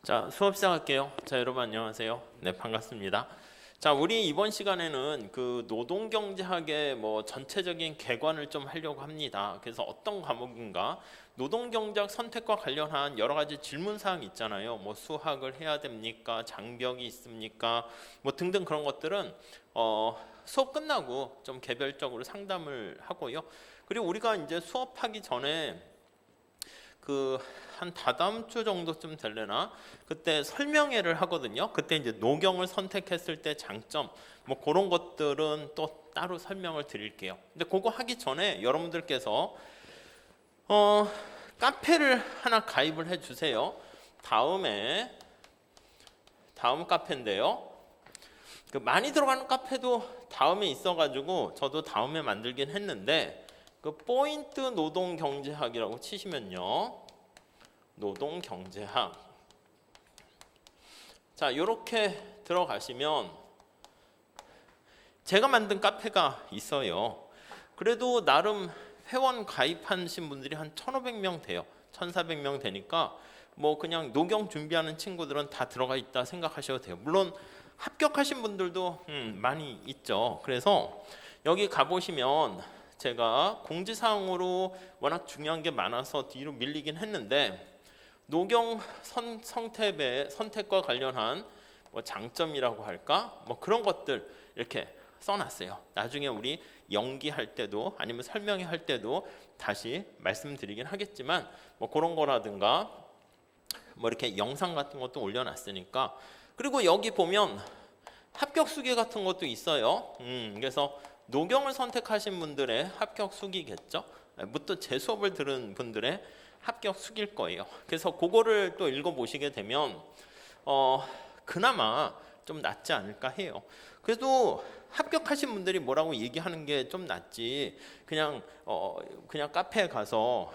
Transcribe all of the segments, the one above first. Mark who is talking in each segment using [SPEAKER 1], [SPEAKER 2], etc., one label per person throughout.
[SPEAKER 1] 자, 수업 시작할게요. 자, 여러분 안녕하세요. 네, 반갑습니다. 자, 우리 이번 시간에는 그 노동경제학의 전체적인 개관을 좀 하려고 합니다. 그래서 어떤 과목인가? 노동경제학 선택과 관련한 여러 가지 질문 사항 있잖아요. 수학을 해야 됩니까? 장벽이 있습니까? 등등 그런 것들은 수업 끝나고 좀 개별적으로 상담을 하고요. 그리고 우리가 이제 수업하기 전에 한 다다음 주 정도쯤 될래나 그때 설명회를 하거든요. 그때 이제 노경을 선택했을 때 장점 그런 것들은 또 따로 설명을 드릴게요. 근데 그거 하기 전에 여러분들께서 카페를 하나 가입을 해 주세요. 다음 카페인데요. 많이 들어가는 카페도 다음에 있어가지고 저도 다음에 만들긴 했는데 포인트 노동경제학이라고 치시면요. 노동경제학. 자, 이렇게 들어가시면 제가 만든 카페가 있어요. 그래도 나름 회원 가입하신 분들이 한 1,500명 돼요. 1,400명 되니까 그냥 노경 준비하는 친구들은 다 들어가 있다 생각하셔도 돼요. 물론 합격하신 분들도 많이 있죠. 그래서 여기 가보시면 제가 공지사항으로 워낙 중요한 게 많아서 뒤로 밀리긴 했는데 노경 선택과 관련한 장점이라고 할까? 그런 것들 이렇게 써놨어요. 나중에 우리 연기할 때도 아니면 설명회 할 때도 다시 말씀드리긴 하겠지만 그런 거라든가 이렇게 영상 같은 것도 올려놨으니까. 그리고 여기 보면 합격 수기 같은 것도 있어요. 그래서 노경을 선택하신 분들의 합격 수기겠죠. 또 제 수업을 들은 분들의 합격 수기일 거예요. 그래서 그거를 또 읽어보시게 되면 그나마 좀 낫지 않을까 해요. 그래도 합격하신 분들이 뭐라고 얘기하는 게 좀 낫지 그냥 카페에 가서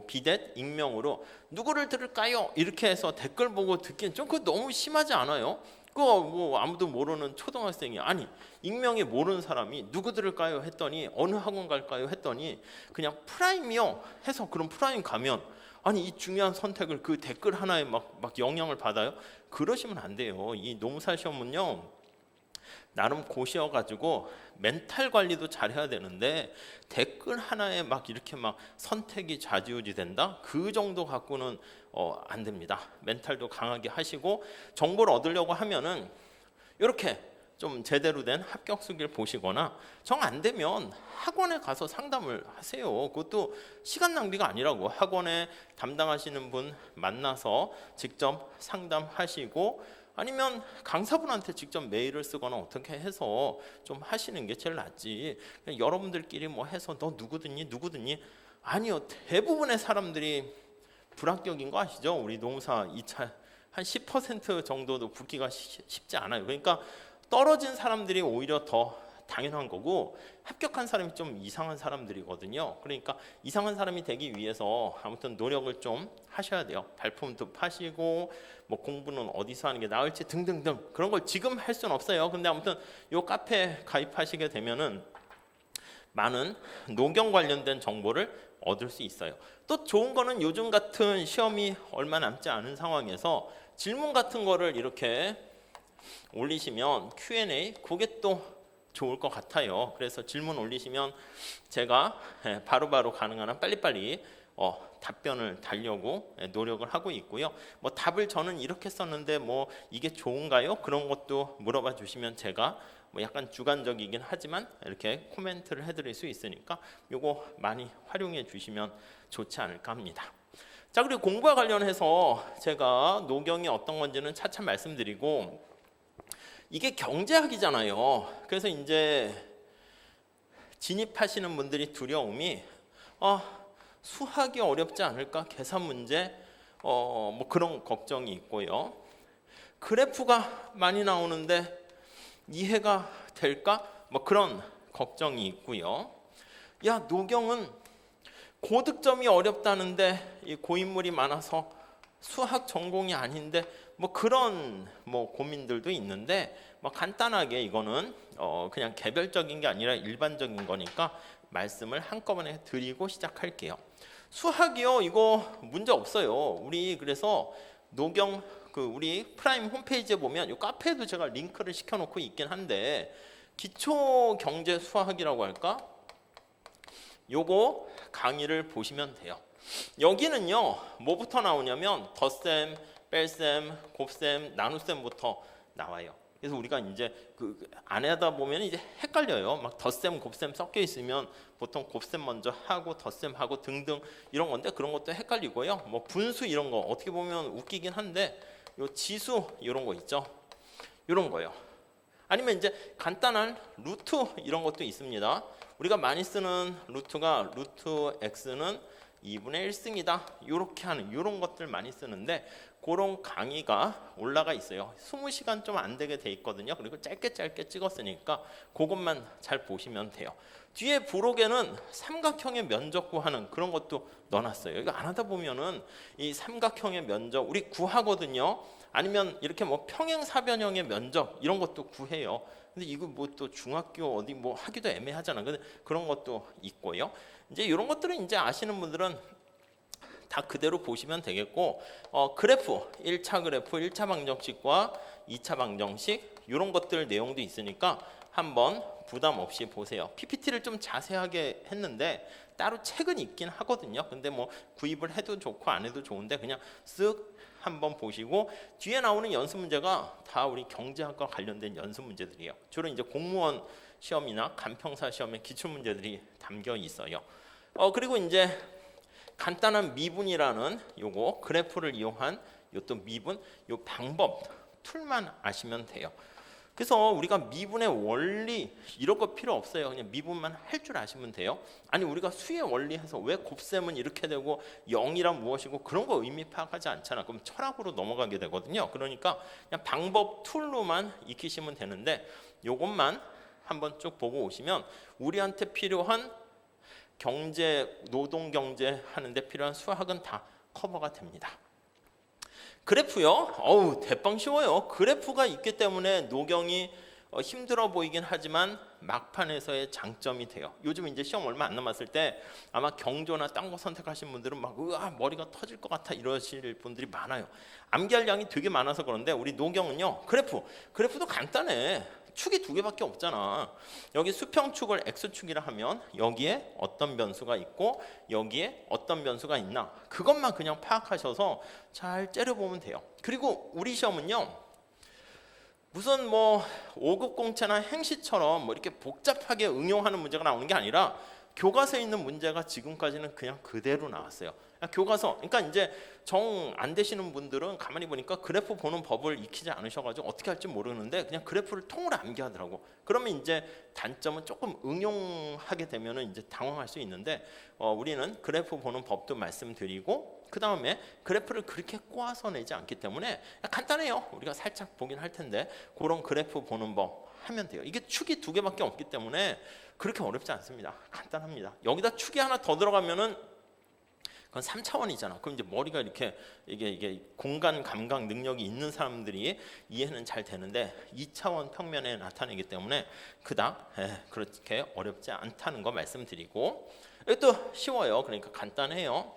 [SPEAKER 1] 비댓 익명으로 누구를 들을까요? 이렇게 해서 댓글 보고 듣기엔 좀 그거 너무 심하지 않아요? 아무도 모르는 초등학생이 아니 익명에 모르는 사람이 누구 들을까요? 했더니 어느 학원 갈까요? 했더니 그냥 프라임이요 해서 그럼 프라임 가면 아니 이 중요한 선택을 그 댓글 하나에 막 영향을 받아요? 그러시면 안 돼요. 이 노무사 시험은요 나름 고시여가지고 멘탈 관리도 잘해야 되는데 댓글 하나에 이렇게 선택이 좌지우지 된다? 그 정도 갖고는 안 됩니다. 멘탈도 강하게 하시고 정보를 얻으려고 하면은 이렇게 좀 제대로 된 합격 수기를 보시거나 정 안 되면 학원에 가서 상담을 하세요. 그것도 시간 낭비가 아니라고 학원에 담당하시는 분 만나서 직접 상담하시고 아니면 강사분한테 직접 메일을 쓰거나 어떻게 해서 좀 하시는 게 제일 낫지. 여러분들끼리 해서 너 누구 듣니? 아니요. 대부분의 사람들이 불합격인 거 아시죠? 우리 노무사 2차 한 10% 정도도 붙기가 쉽지 않아요. 그러니까 떨어진 사람들이 오히려 더 당연한 거고 합격한 사람이 좀 이상한 사람들이거든요. 그러니까 이상한 사람이 되기 위해서 아무튼 노력을 좀 하셔야 돼요. 발품도 파시고 공부는 어디서 하는 게 나을지 등등등 그런 걸 지금 할 수는 없어요. 근데 아무튼 요 카페 가입하시게 되면은 많은 노경 관련된 정보를 얻을 수 있어요. 또 좋은 거는 요즘 같은 시험이 얼마 남지 않은 상황에서 질문 같은 거를 이렇게 올리시면 Q&A 그게 또 좋을 것 같아요. 그래서 질문 올리시면 제가 바로바로 가능한 한 빨리빨리 답변을 달려고 노력을 하고 있고요. 답을 저는 이렇게 썼는데 이게 좋은가요? 그런 것도 물어봐 주시면 제가 약간 주관적이긴 하지만 이렇게 코멘트를 해드릴 수 있으니까 요거 많이 활용해 주시면 좋지 않을까 합니다. 자, 그리고 공부와 관련해서 제가 노경이 어떤 건지는 차차 말씀드리고 이게 경제학이잖아요. 그래서 이제 진입하시는 분들이 두려움이 수학이 어렵지 않을까? 계산 문제 그런 걱정이 있고요. 그래프가 많이 나오는데 이해가 될까? 그런 걱정이 있고요. 야, 노경은 고득점이 어렵다는데 이 고인물이 많아서 수학 전공이 아닌데 그런 고민들도 있는데 간단하게 이거는 그냥 개별적인 게 아니라 일반적인 거니까 말씀을 한꺼번에 드리고 시작할게요. 수학이요 이거 문제 없어요. 우리 그래서 노경 그 우리 프라임 홈페이지에 보면 이 카페에도 제가 링크를 시켜놓고 있긴 한데 기초 경제 수학이라고 할까? 요거 강의를 보시면 돼요. 여기는요 뭐부터 나오냐면 덧셈, 뺄셈, 곱셈, 나눗셈부터 나와요. 그래서 우리가 이제 그 안에다 보면 이제 헷갈려요. 막 덧셈, 곱셈 섞여 있으면 보통 곱셈 먼저 하고 덧셈 하고 등등 이런 건데 그런 것도 헷갈리고요. 뭐 분수 이런 거 어떻게 보면 웃기긴 한데 요 지수 이런 거 있죠. 이런 거요. 아니면 이제 간단한 루트 이런 것도 있습니다. 우리가 많이 쓰는 루트가 루트 x는 2분의 1승이다. 이렇게 하는 이런 것들 많이 쓰는데 그런 강의가 올라가 있어요. 20시간 좀 안 되게 돼 있거든요. 그리고 짧게 찍었으니까 그것만 잘 보시면 돼요. 뒤에 부록에는 삼각형의 면적 구하는 그런 것도 넣어놨어요. 이거 안 하다 보면은 이 삼각형의 면적 우리 구하거든요. 아니면 이렇게 뭐 평행사변형의 면적 이런 것도 구해요. 근데 이거 뭐 또 중학교 어디 뭐 하기도 애매하잖아. 근데 그런 것도 있고요. 이제 이런 것들은 이제 아시는 분들은 다 그대로 보시면 되겠고 그래프 1차 그래프 1차 방정식과 2차 방정식 이런 것들 내용도 있으니까 한번 부담 없이 보세요. PPT를 좀 자세하게 했는데 따로 책은 있긴 하거든요. 근데 뭐 구입을 해도 좋고 안 해도 좋은데 그냥 쓱 한번 보시고 뒤에 나오는 연습 문제가 다 우리 경제학과 관련된 연습 문제들이에요. 주로 이제 공무원 시험이나 간평사 시험의 기출 문제들이 담겨 있어요. 그리고 이제 간단한 미분이라는 요거 그래프를 이용한 요 또 미분 요 방법 툴만 아시면 돼요. 그래서 우리가 미분의 원리 이런 거 필요 없어요. 그냥 미분만 할 줄 아시면 돼요. 아니 우리가 수의 원리해서 왜 곱셈은 이렇게 되고 0이란 무엇이고 그런 거 의미 파악하지 않잖아. 그럼 철학으로 넘어가게 되거든요. 그러니까 그냥 방법 툴로만 익히시면 되는데 요것만 한번 쭉 보고 오시면 우리한테 필요한 경제, 노동 경제 하는데 필요한 수학은 다 커버가 됩니다. 그래프요. 어우 대빵 쉬워요. 그래프가 있기 때문에 노경이 힘들어 보이긴 하지만 막판에서의 장점이 돼요. 요즘 이제 시험 얼마 안 남았을 때 아마 경조나 딴 거 선택하신 분들은 막 으아 머리가 터질 것 같아 이러실 분들이 많아요. 암기할 양이 되게 많아서 그런데 우리 노경은요. 그래프도 간단해. 축이 두 개밖에 없잖아. 여기 수평축을 x축이라 하면 여기에 어떤 변수가 있고 여기에 어떤 변수가 있나 그것만 그냥 파악하셔서 잘 째려보면 돼요. 그리고 우리 시험은요 무슨 뭐 5급 공채나 행시처럼 뭐 이렇게 복잡하게 응용하는 문제가 나오는 게 아니라 교과서에 있는 문제가 지금까지는 그냥 그대로 나왔어요. 교과서, 그러니까 이제 정 안 되시는 분들은 가만히 보니까 그래프 보는 법을 익히지 않으셔가지고 어떻게 할지 모르는데 그냥 그래프를 통으로 암기하더라고. 그러면 이제 단점은 조금 응용하게 되면은 이제 당황할 수 있는데 우리는 그래프 보는 법도 말씀드리고 그 다음에 그래프를 그렇게 꼬아서 내지 않기 때문에 간단해요. 우리가 살짝 보긴 할 텐데 그런 그래프 보는 법 하면 돼요. 이게 축이 두 개밖에 없기 때문에 그렇게 어렵지 않습니다. 간단합니다. 여기다 축이 하나 더 들어가면은 그건 3차원이잖아. 그럼 이제 머리가 이렇게 이게 공간 감각 능력이 있는 사람들이 이해는 잘 되는데 2차원 평면에 나타내기 때문에 그닥 그렇게 어렵지 않다는 거 말씀드리고 또 쉬워요. 그러니까 간단해요.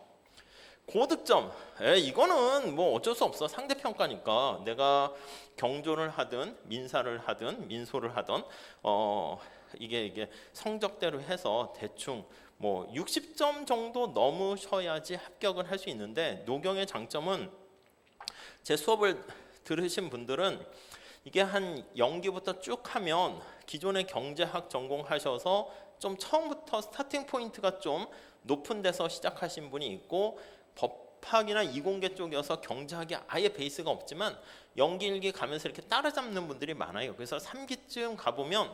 [SPEAKER 1] 고득점 이거는 뭐 어쩔 수 없어. 상대평가니까 내가 경조를 하든 민사를 하든 민소를 하든 이게 성적대로 해서 대충 뭐 60점 정도 넘으셔야지 합격을 할 수 있는데 노경의 장점은 제 수업을 들으신 분들은 이게 한 0기부터 쭉 하면 기존의 경제학 전공하셔서 좀 처음부터 스타팅 포인트가 좀 높은 데서 시작하신 분이 있고 법학이나 이공계 쪽이어서 경제학이 아예 베이스가 없지만 0기, 1기 가면서 이렇게 따라잡는 분들이 많아요. 그래서 3기쯤 가보면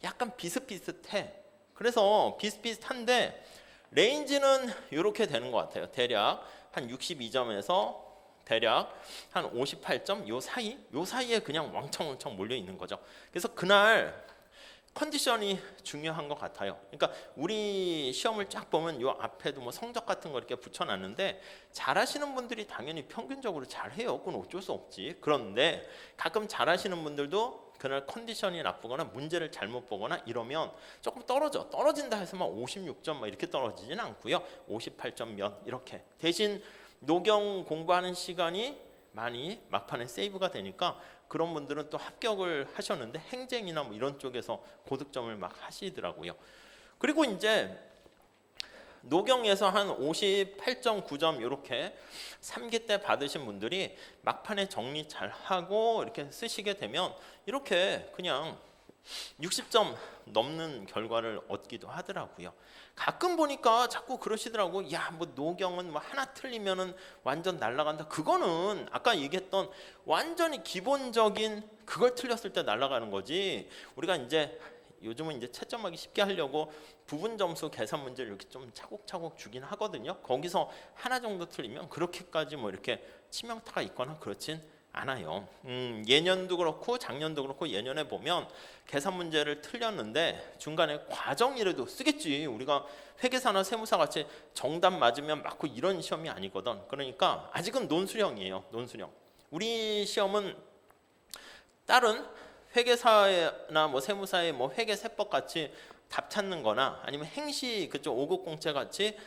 [SPEAKER 1] 약간 비슷비슷해. 그래서 비슷비슷한데 레인지는 이렇게 되는 것 같아요. 대략 한 62점에서 대략 한 58점 요 사이에 그냥 왕창 몰려 있는 거죠. 그래서 그날 컨디션이 중요한 것 같아요. 그러니까 우리 시험을 쫙 보면 요 앞에도 뭐 성적 같은 거 이렇게 붙여놨는데 잘하시는 분들이 당연히 평균적으로 잘해요. 그건 어쩔 수 없지. 그런데 가끔 잘하시는 분들도 그날 컨디션이 나쁘거나 문제를 잘못 보거나 이러면 조금 떨어진다 해서만 56점 막 이렇게 떨어지지는 않고요. 58점 몇 이렇게. 대신 노경 공부하는 시간이 많이 막판에 세이브가 되니까 그런 분들은 또 합격을 하셨는데 행정이나 뭐 이런 쪽에서 고득점을 막 하시더라고요. 그리고 이제 노경에서 한 58.9점 이렇게 3기 때 받으신 분들이 막판에 정리 잘 하고 이렇게 쓰시게 되면 이렇게 그냥 60점 넘는 결과를 얻기도 하더라고요. 가끔 보니까 자꾸 그러시더라고. 야, 뭐 노경은 뭐 하나 틀리면은 완전 날아간다. 그거는 아까 얘기했던 완전히 기본적인 그걸 틀렸을 때 날아가는 거지. 우리가 이제 요즘은 이제 채점하기 쉽게 하려고 부분 점수 계산 문제를 이렇게 좀 차곡차곡 주긴 하거든요. 거기서 하나 정도 틀리면 그렇게까지 뭐 이렇게 치명타가 있거나 그렇진 않아요. 예년도 그렇고 작년도 그렇고 예년에 보면 계산 문제를 틀렸는데 중간에 과정이라도 쓰겠지. 우리가 회계사나 세무사 같이 정답 맞으면 맞고 이런 시험이 아니거든. 그러니까 아직은 논술형이에요. 논술형. 우리 시험은 다른 회계사나 뭐 세무사의 뭐 회계세법 같이 답 찾는 거나 아니면 행시 그쪽 5급 공채 같이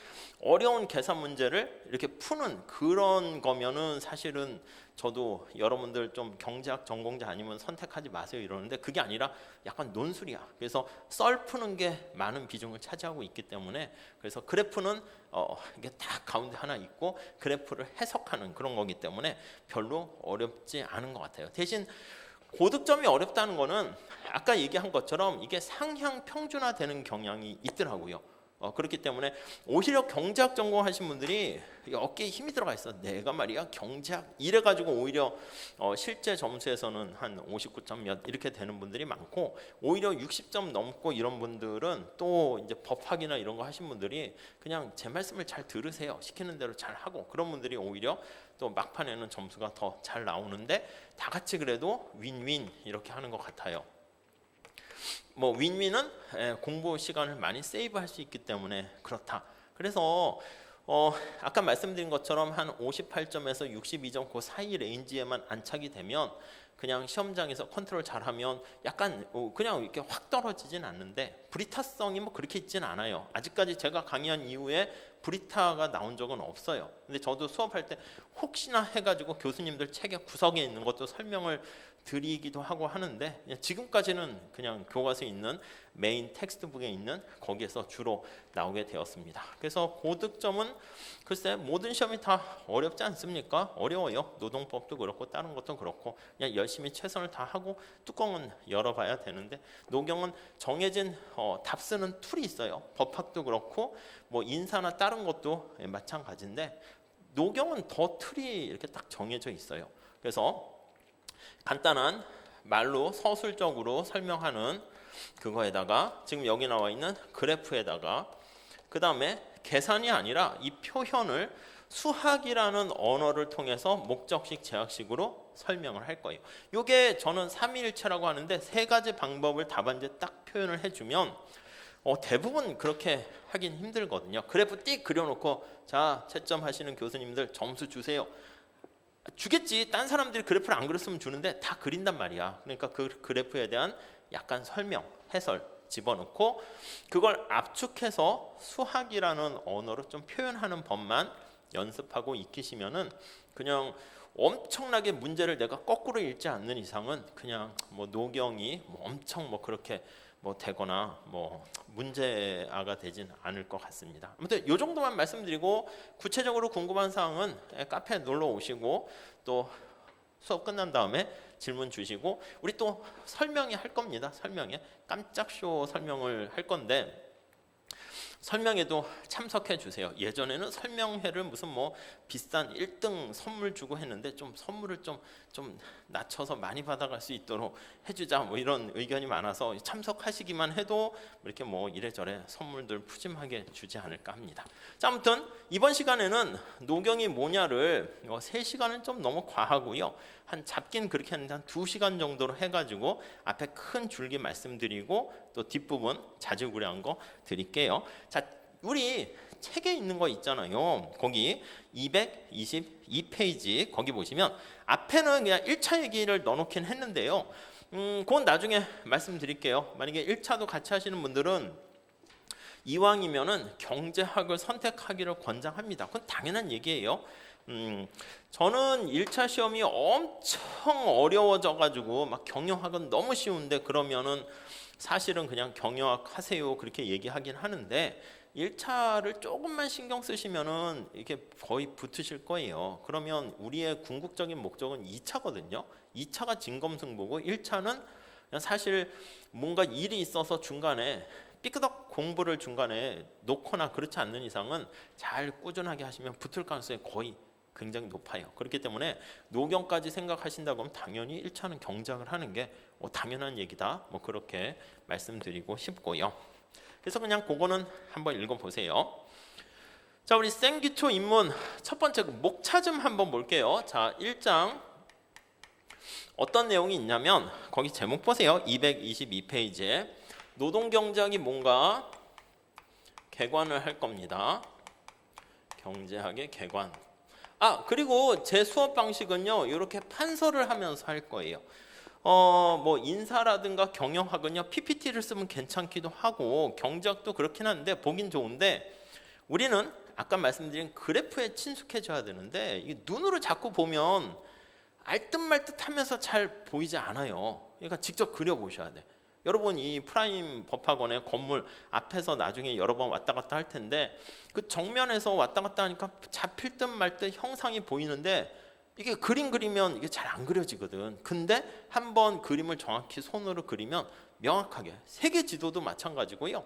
[SPEAKER 1] 어려운 계산 문제를 이렇게 푸는 그런 거면은 사실은 저도 여러분들 좀 경제학 전공자 아니면 선택하지 마세요 이러는데 그게 아니라 약간 논술이야. 그래서 썰 푸는 게 많은 비중을 차지하고 있기 때문에 그래서 그래프는 이게 딱 가운데 하나 있고 그래프를 해석하는 그런 거기 때문에 별로 어렵지 않은 것 같아요. 대신 고득점이 어렵다는 거는 아까 얘기한 것처럼 이게 상향 평준화되는 경향이 있더라고요. 그렇기 때문에 오히려 경제학 전공하신 분들이 어깨에 힘이 들어가 있어. 내가 말이야 경제학 이래가지고 오히려 실제 점수에서는 한 59점 몇 이렇게 되는 분들이 많고 오히려 60점 넘고 이런 분들은 또 이제 법학이나 이런 거 하신 분들이 그냥 제 말씀을 잘 들으세요. 시키는 대로 잘 하고 그런 분들이 오히려 또 막판에는 점수가 더 잘 나오는데 다 같이 그래도 윈윈 이렇게 하는 것 같아요. 뭐 윈윈은 공부 시간을 많이 세이브할 수 있기 때문에 그렇다. 그래서 아까 말씀드린 것처럼 한 58점에서 62점 그 사이 레인지에만 안착이 되면 그냥 시험장에서 컨트롤 잘하면 약간 그냥 이렇게 확 떨어지진 않는데 브리타성이 뭐 그렇게 있진 않아요. 아직까지 제가 강의한 이후에 브리타가 나온 적은 없어요. 근데 저도 수업할 때 혹시나 해가지고 교수님들 책의 구석에 있는 것도 설명을 드리기도 하고 하는데 지금까지는 그냥 교과서에 있는 메인 텍스트북에 있는 거기에서 주로 나오게 되었습니다. 그래서 고득점은 글쎄 모든 시험이 다 어렵지 않습니까? 어려워요. 노동법도 그렇고 다른 것도 그렇고 그냥 열심히 최선을 다하고 뚜껑은 열어봐야 되는데 노경은 정해진 답 쓰는 툴이 있어요. 법학도 그렇고 뭐 인사나 다른 것도 마찬가지인데 노경은 더 틀이 이렇게 딱 정해져 있어요. 그래서 간단한 말로 서술적으로 설명하는 그거에다가 지금 여기 나와 있는 그래프에다가 그 다음에 계산이 아니라 이 표현을 수학이라는 언어를 통해서 목적식 제약식으로 설명을 할 거예요. 이게 저는 삼위일체라고 하는데 세 가지 방법을 답안지에 딱 표현을 해주면 대부분 그렇게 하긴 힘들거든요. 그래프 띡 그려놓고 자 채점 하시는 교수님들 점수 주세요. 주겠지. 딴 사람들이 그래프를 안 그렸으면 주는데 다 그린단 말이야. 그러니까 그 그래프에 대한 약간 설명, 해설 집어넣고 그걸 압축해서 수학이라는 언어로 좀 표현하는 법만 연습하고 익히시면은 그냥 엄청나게 문제를 내가 거꾸로 읽지 않는 이상은 그냥 뭐 노경이 뭐 엄청 뭐 그렇게 뭐 되거나 뭐 문제아가 되진 않을 것 같습니다. 아무튼 이 정도만 말씀드리고 구체적으로 궁금한 사항은 카페에 놀러 오시고 또 수업 끝난 다음에 질문 주시고 우리 또 설명회 할 겁니다. 설명회 깜짝 쇼 설명을 할 건데 설명회도 참석해 주세요. 예전에는 설명회를 무슨 뭐 비싼 1등 선물 주고 했는데 좀 선물을 좀 낮춰서 많이 받아갈 수 있도록 해주자 뭐 이런 의견이 많아서 참석하시기만 해도 이렇게 뭐 이래저래 선물들 푸짐하게 주지 않을까 합니다. 자, 아무튼 이번 시간에는 노경이 뭐냐를 3시간은 좀 너무 과하고요. 한 잡긴 그렇게 했는데 한 2시간 정도로 해가지고 앞에 큰 줄기 말씀드리고 또 뒷부분 자질구레한 거 드릴게요. 자, 우리 책에 있는 거 있잖아요. 거기 222페이지 거기 보시면 앞에는 그냥 1차 얘기를 넣어놓긴 했는데요. 그건 나중에 말씀드릴게요. 만약에 1차도 같이 하시는 분들은 이왕이면은 경제학을 선택하기를 권장합니다. 그건 당연한 얘기예요. 저는 1차 시험이 엄청 어려워져 가지고 막 경영학은 너무 쉬운데 그러면은 사실은 그냥 경영학 하세요 그렇게 얘기하긴 하는데 1차를 조금만 신경 쓰시면은 이게 거의 붙으실 거예요. 그러면 우리의 궁극적인 목적은 2차거든요. 2차가 진검승부고 1차는 사실 뭔가 일이 있어서 중간에 삐끄덕 공부를 중간에 놓거나 그렇지 않는 이상은 잘 꾸준하게 하시면 붙을 가능성이 거의 굉장히 높아요. 그렇기 때문에 노경까지 생각하신다고 하면 당연히 1차는 경작을 하는 게 당연한 얘기다. 뭐 그렇게 말씀드리고 싶고요. 그래서 그냥 그거는 한번 읽어보세요. 자, 우리 생기초 입문 첫 번째 목차좀 한번 볼게요. 자, 1장 어떤 내용이 있냐면 거기 제목 보세요. 222페이지에 노동경제학이 뭔가 개관을 할 겁니다. 경제학의 개관. 그리고 제 수업 방식은요, 이렇게 판서를 하면서 할 거예요. 뭐 인사라든가 경영학은요, PPT를 쓰면 괜찮기도 하고 경제학도 그렇긴 한데 보긴 좋은데 우리는 아까 말씀드린 그래프에 친숙해져야 되는데 이게 눈으로 자꾸 보면 알듯말듯하면서 잘 보이지 않아요. 그러니까 직접 그려보셔야 돼. 여러분 이 프라임 법학원의 건물 앞에서 나중에 여러 번 왔다 갔다 할 텐데 그 정면에서 왔다 갔다 하니까 잡힐 듯 말 듯 형상이 보이는데 이게 그림 그리면 이게 잘 안 그려지거든. 근데 한번 그림을 정확히 손으로 그리면 명확하게 세계 지도도 마찬가지고요.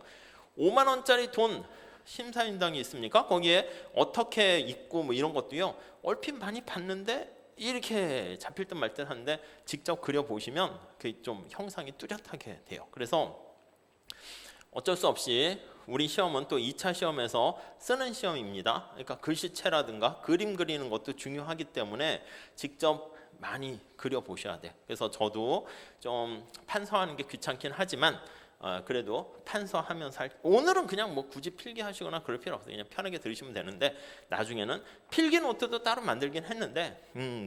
[SPEAKER 1] 5만 원짜리 돈 심사인당이 있습니까? 거기에 어떻게 있고 뭐 이런 것도요. 얼핏 많이 봤는데 이렇게 잡힐 듯 말 듯 한데 직접 그려보시면 그게 좀 형상이 뚜렷하게 돼요. 그래서 어쩔 수 없이 우리 시험은 또 2차 시험에서 쓰는 시험입니다. 그러니까 글씨체라든가 그림 그리는 것도 중요하기 때문에 직접 많이 그려보셔야 돼요. 그래서 저도 좀 판서하는 게 귀찮긴 하지만 그래도 판서하면서 오늘은 그냥 뭐 굳이 필기하시거나 그럴 필요 없어요. 그냥 편하게 들으시면 되는데 나중에는 필기 노트도 따로 만들긴 했는데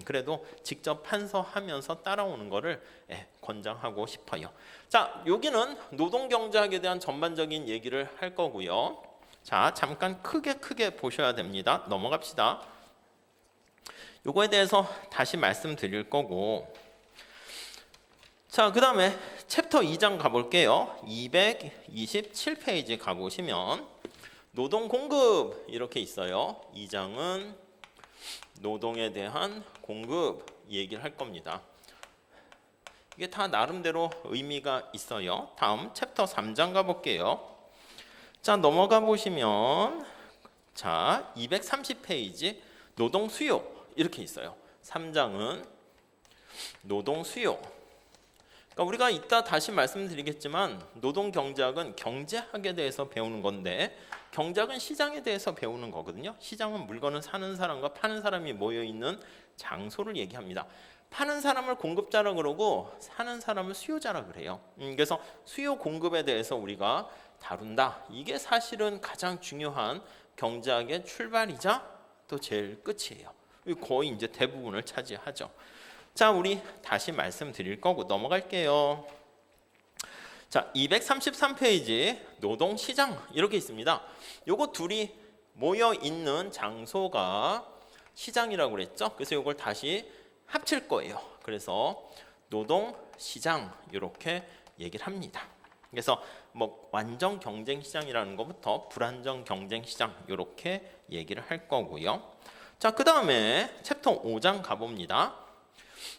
[SPEAKER 1] 그래도 직접 판서하면서 따라오는 거를 권장하고 싶어요. 자, 여기는 노동경제학에 대한 전반적인 얘기를 할 거고요. 자, 잠깐 크게 보셔야 됩니다. 넘어갑시다. 요거에 대해서 다시 말씀드릴 거고 자, 그 다음에 챕터 2장 가볼게요. 227페이지 가보시면 노동 공급 이렇게 있어요. 2장은 노동에 대한 공급 얘기를 할 겁니다. 이게 다 나름대로 의미가 있어요. 다음 챕터 3장 가볼게요. 자, 넘어가 보시면 자, 230페이지 노동 수요 이렇게 있어요. 3장은 노동 수요. 그러니까 우리가 이따 다시 말씀드리겠지만 노동경제학은 경제학에 대해서 배우는 건데 경제학은 시장에 대해서 배우는 거거든요. 시장은 물건을 사는 사람과 파는 사람이 모여있는 장소를 얘기합니다. 파는 사람을 공급자라 그러고 사는 사람을 수요자라 그래요. 그래서 수요 공급에 대해서 우리가 다룬다. 이게 사실은 가장 중요한 경제학의 출발이자 또 제일 끝이에요. 거의 이제 대부분을 차지하죠. 자, 우리 다시 말씀드릴 거고 넘어갈게요. 자, 233페이지 노동시장 이렇게 있습니다. 요거 둘이 모여 있는 장소가 시장이라고 그랬죠. 그래서 요걸 다시 합칠 거예요. 그래서 노동시장 이렇게 얘기를 합니다. 그래서 뭐 완전 경쟁시장이라는 것부터 불안정 경쟁시장 이렇게 얘기를 할 거고요. 자, 그 다음에 챕터 5장 가봅니다.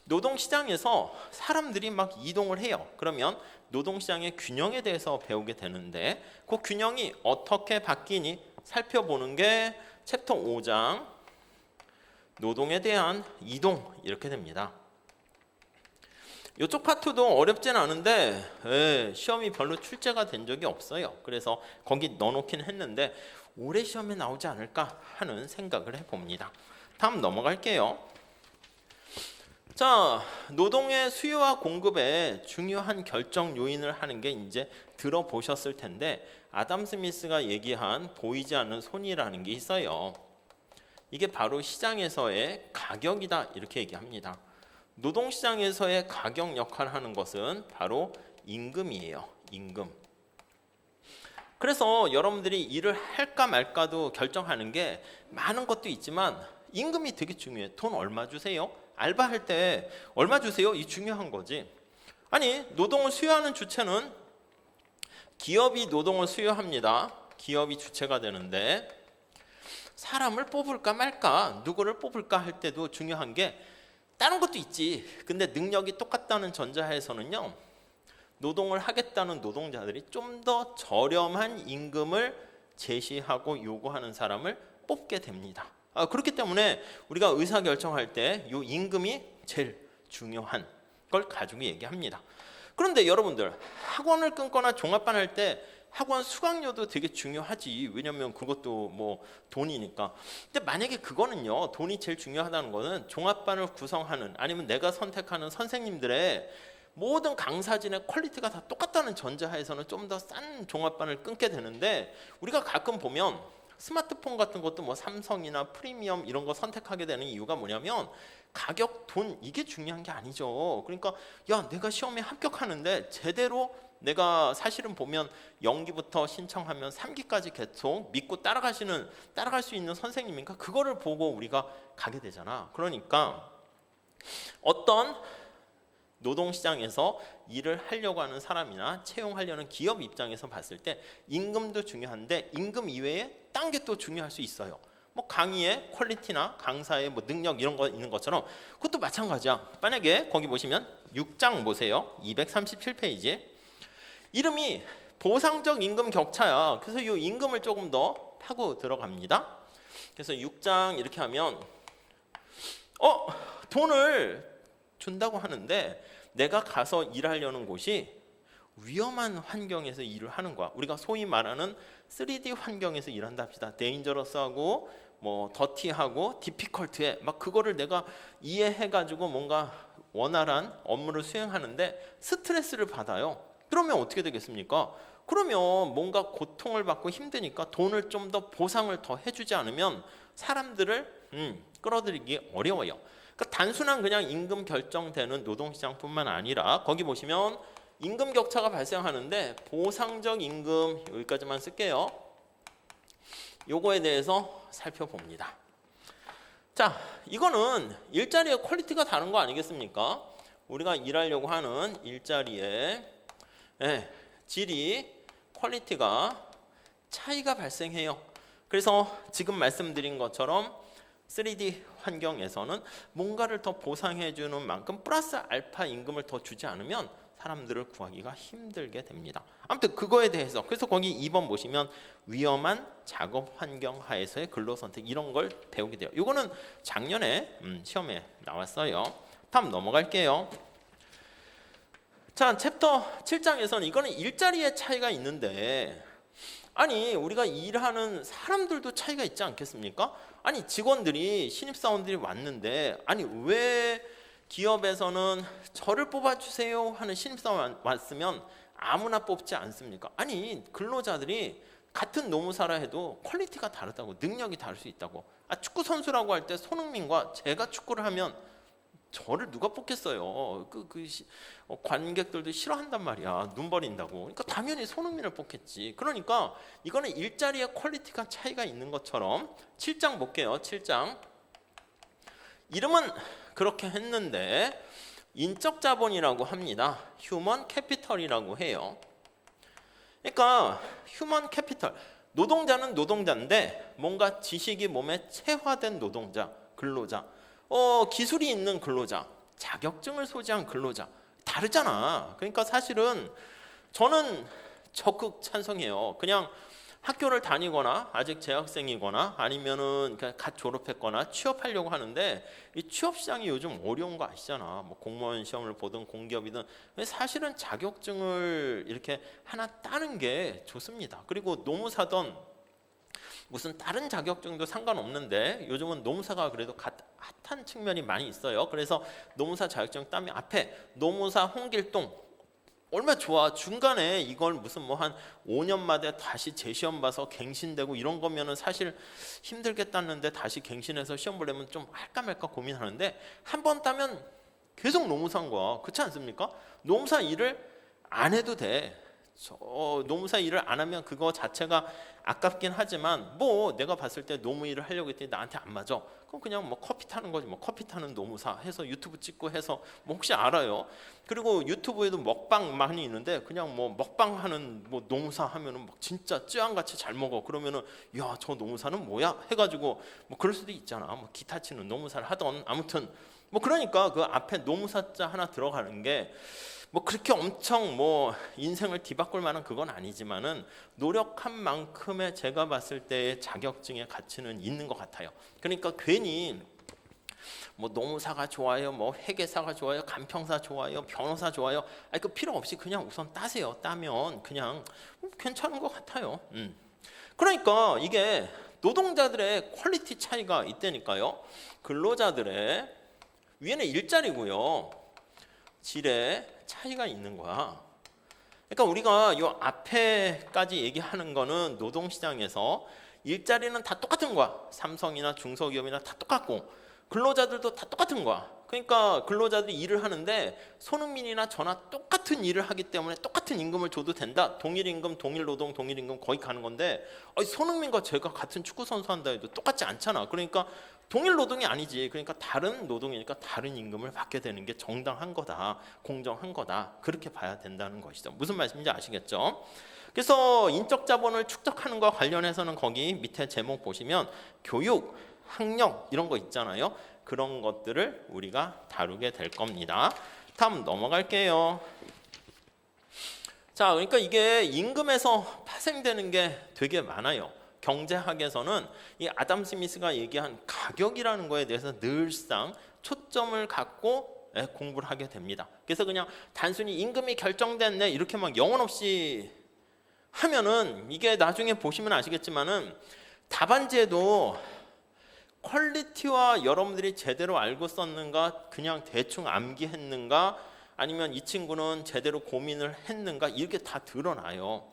[SPEAKER 1] 노동시장에서 사람들이 막 이동을 해요. 그러면 노동시장의 균형에 대해서 배우게 되는데 그 균형이 어떻게 바뀌니 살펴보는 게 챕터 5장 노동에 대한 이동 이렇게 됩니다. 이쪽 파트도 어렵진 않은데 시험이 별로 출제가 된 적이 없어요. 그래서 거기 넣어놓긴 했는데 올해 시험에 나오지 않을까 하는 생각을 해봅니다. 다음 넘어갈게요. 자, 노동의 수요와 공급에 중요한 결정 요인을 하는 게 이제 들어보셨을 텐데 아담 스미스가 얘기한 보이지 않는 손이라는 게 있어요. 이게 바로 시장에서의 가격이다 이렇게 얘기합니다. 노동시장에서의 가격 역할을 하는 것은 바로 임금이에요. 임금. 그래서 여러분들이 일을 할까 말까도 결정하는 게 많은 것도 있지만 임금이 되게 중요해. 돈 얼마 주세요? 알바할 때 얼마 주세요? 이 중요한 거지. 아니, 노동을 수요하는 주체는 기업이 노동을 수요합니다. 기업이 주체가 되는데 사람을 뽑을까 말까, 누구를 뽑을까 할 때도 중요한 게 다른 것도 있지. 근데 능력이 똑같다는 전제하에서는요, 노동을 하겠다는 노동자들이 좀 더 저렴한 임금을 제시하고 요구하는 사람을 뽑게 됩니다. 그렇기 때문에 우리가 의사결정할 때 이 임금이 제일 중요한 걸 가지고 얘기합니다. 그런데 여러분들, 학원을 끊거나 종합반 할 때 학원 수강료도 되게 중요하지. 왜냐면 그것도 뭐 돈이니까. 근데 만약에 그거는요, 돈이 제일 중요하다는 거는 종합반을 구성하는, 아니면 내가 선택하는 선생님들의 모든 강사진의 퀄리티가 다 똑같다는 전제하에서는 좀 더 싼 종합반을 끊게 되는데, 우리가 가끔 보면 스마트폰 같은 것도 뭐 삼성이나 프리미엄 이런 거 선택하게 되는 이유가 뭐냐면 가격, 돈, 이게 중요한 게 아니죠. 그러니까 야, 내가 시험에 합격하는데 제대로 내가 사실은 보면 0기부터 신청하면 3기까지 계속 믿고 따라갈 수 있는 선생님인가, 그거를 보고 우리가 가게 되잖아. 그러니까 어떤 노동시장에서 일을 하려고 하는 사람이나 채용하려는 기업 입장에서 봤을 때 임금도 중요한데 임금 이외에 딴 게 또 중요할 수 있어요. 뭐 강의의 퀄리티나 강사의 뭐 능력 이런 거 있는 것처럼 그것도 마찬가지야. 만약에 거기 보시면 6장 보세요. 237페이지. 이름이 보상적 임금 격차야. 그래서 이 임금을 조금 더 파고 들어갑니다. 그래서 6장 이렇게 하면 돈을 준다고 하는데 내가 가서 일하려는 곳이 위험한 환경에서 일을 하는 거야. 우리가 소위 말하는 3D 환경에서 일한다 합시다. 데인저러스하고 뭐 더티하고 디피컬트해. 막 그거를 내가 이해해가지고 뭔가 원활한 업무를 수행하는데 스트레스를 받아요. 그러면 어떻게 되겠습니까? 그러면 뭔가 고통을 받고 힘드니까 돈을 좀 더 보상을 더 해주지 않으면 사람들을 끌어들이기 어려워요. 그러니까 단순한 그냥 임금 결정되는 노동시장뿐만 아니라 거기 보시면 임금 격차가 발생하는데 보상적 임금, 여기까지만 쓸게요. 요거에 대해서 살펴봅니다. 자, 이거는 일자리의 퀄리티가 다른 거 아니겠습니까? 우리가 일하려고 하는 일자리의 질이, 퀄리티가 차이가 발생해요. 그래서 지금 말씀드린 것처럼 3D 환경에서는 뭔가를 더 보상해 주는 만큼 플러스 알파 임금을 더 주지 않으면 사람들을 구하기가 힘들게 됩니다. 아무튼 그거에 대해서, 그래서 거기 2번 보시면 위험한 작업 환경 하에서의 근로 선택, 이런 걸 배우게 돼요. 이거는 작년에 시험에 나왔어요. 다음 넘어갈게요. 자, 챕터 7장에서는 이거는 일자리의 차이가 있는데, 아니 우리가 일하는 사람들도 차이가 있지 않겠습니까? 아니 직원들이, 신입사원들이 왔는데, 아니 왜 기업에서는 저를 뽑아주세요 하는 신입사원 왔으면 아무나 뽑지 않습니까? 아니 근로자들이 같은 노무사라 해도 퀄리티가 다르다고, 능력이 다를 수 있다고. 축구 선수라고 할 때 손흥민과 제가 축구를 하면 저를 누가 뽑겠어요? 관객들도 싫어한단 말이야. 눈 버린다고. 그러니까 당연히 손흥민을 뽑겠지. 그러니까 이거는 일자리의 퀄리티가 차이가 있는 것처럼. 7장 볼게요. 7장. 이름은 그렇게 했는데 인적 자본이라고 합니다. 휴먼 캐피털이라고 해요. 그러니까 휴먼 캐피털, 노동자는 노동자인데 뭔가 지식이 몸에 체화된 노동자, 근로자, 기술이 있는 근로자, 자격증을 소지한 근로자, 다르잖아. 그러니까 사실은 저는 적극 찬성해요. 그냥 학교를 다니거나 아직 재학생이거나 아니면은 그냥 갓 졸업했거나 취업하려고 하는데 이 취업 시장이 요즘 어려운 거 아시잖아. 뭐 공무원 시험을 보든 공기업이든 사실은 자격증을 이렇게 하나 따는 게 좋습니다. 그리고 노무사든 무슨 다른 자격증도 상관없는데 요즘은 노무사가 그래도 핫한 측면이 많이 있어요. 그래서 노무사 자격증 따면 앞에 노무사 홍길동 얼마나 좋아. 중간에 이걸 무슨 뭐 한 5년마다 다시 재시험 봐서 갱신되고 이런 거면은 사실 힘들겠다는데 다시 갱신해서 시험 보려면 좀 할까 말까 고민하는데 한 번 따면 계속 노무사인 거야. 그렇지 않습니까? 노무사 일을 안 해도 돼. 노무사 일을 안 하면 그거 자체가 아깝긴 하지만 뭐 내가 봤을 때 노무 일을 하려고 했더니 나한테 안 맞아. 그럼 그냥 뭐 커피 타는 거지. 뭐 커피 타는 노무사 해서 유튜브 찍고 해서 뭐 혹시 알아요? 그리고 유튜브에도 먹방 많이 있는데 그냥 뭐 먹방하는 뭐 노무사 하면은 막 진짜 쯔양같이 잘 먹어. 그러면은 야, 저 노무사는 뭐야? 해가지고 뭐 그럴 수도 있잖아. 뭐 기타 치는 노무사를 하던 아무튼 뭐 그러니까 그 앞에 노무사자 하나 들어가는 게 뭐 그렇게 엄청 뭐 인생을 뒤바꿀 만한 그건 아니지만은 노력한 만큼의 제가 봤을 때의 자격증의 가치는 있는 것 같아요. 그러니까 괜히 뭐 노무사가 좋아요, 뭐 회계사가 좋아요, 간평사 좋아요, 변호사 좋아요. 아니 그 필요 없이 그냥 우선 따세요. 따면 그냥 괜찮은 것 같아요. 그러니까 이게 노동자들의 퀄리티 차이가 있다니까요. 근로자들의 위에는 일자리고요. 질의 차이가 있는 거야. 그러니까 우리가 요 앞에까지 얘기하는 거는 노동시장에서 일자리는 다 똑같은 거야. 삼성이나 중소기업이나 다 똑같고 근로자들도 다 똑같은 거야. 그러니까 근로자들이 일을 하는데 손흥민이나 저나 똑같은 일을 하기 때문에 똑같은 임금을 줘도 된다. 동일 임금, 동일 노동, 동일 임금 거의 가는 건데 손흥민과 제가 같은 축구 선수 한다 해도 똑같지 않잖아. 그러니까 동일 노동이 아니지. 그러니까 다른 노동이니까 다른 임금을 받게 되는 게 정당한 거다. 공정한 거다. 그렇게 봐야 된다는 것이죠. 무슨 말씀인지 아시겠죠? 그래서 인적 자본을 축적하는 것과 관련해서는 거기 밑에 제목 보시면 교육, 학력 이런 거 있잖아요. 그런 것들을 우리가 다루게 될 겁니다. 다음 넘어갈게요. 자, 그러니까 이게 임금에서 파생되는 게 되게 많아요. 경제학에서는 이 아담 스미스가 얘기한 가격이라는 거에 대해서 늘상 초점을 갖고 공부를 하게 됩니다. 그래서 그냥 단순히 임금이 결정됐네 이렇게만 영혼 없이 하면은 이게 나중에 보시면 아시겠지만은 답안지에도 퀄리티와 여러분들이 제대로 알고 썼는가 그냥 대충 암기했는가 아니면 이 친구는 제대로 고민을 했는가 이렇게 다 드러나요.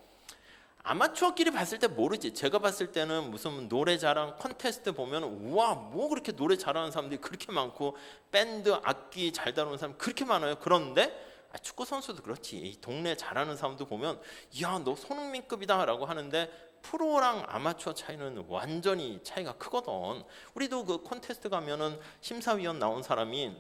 [SPEAKER 1] 아마추어끼리 봤을 때 모르지. 제가 봤을 때는 무슨 노래자랑 콘테스트 보면 우와 뭐 그렇게 노래 잘하는 사람들이 그렇게 많고 밴드 악기 잘 다루는 사람 그렇게 많아요. 그런데 축구 선수도 그렇지. 동네 잘하는 사람도 보면 야 너 손흥민급이다 라고 하는데 프로랑 아마추어 차이는 완전히 차이가 크거든. 우리도 그 콘테스트 가면은 심사위원 나온 사람이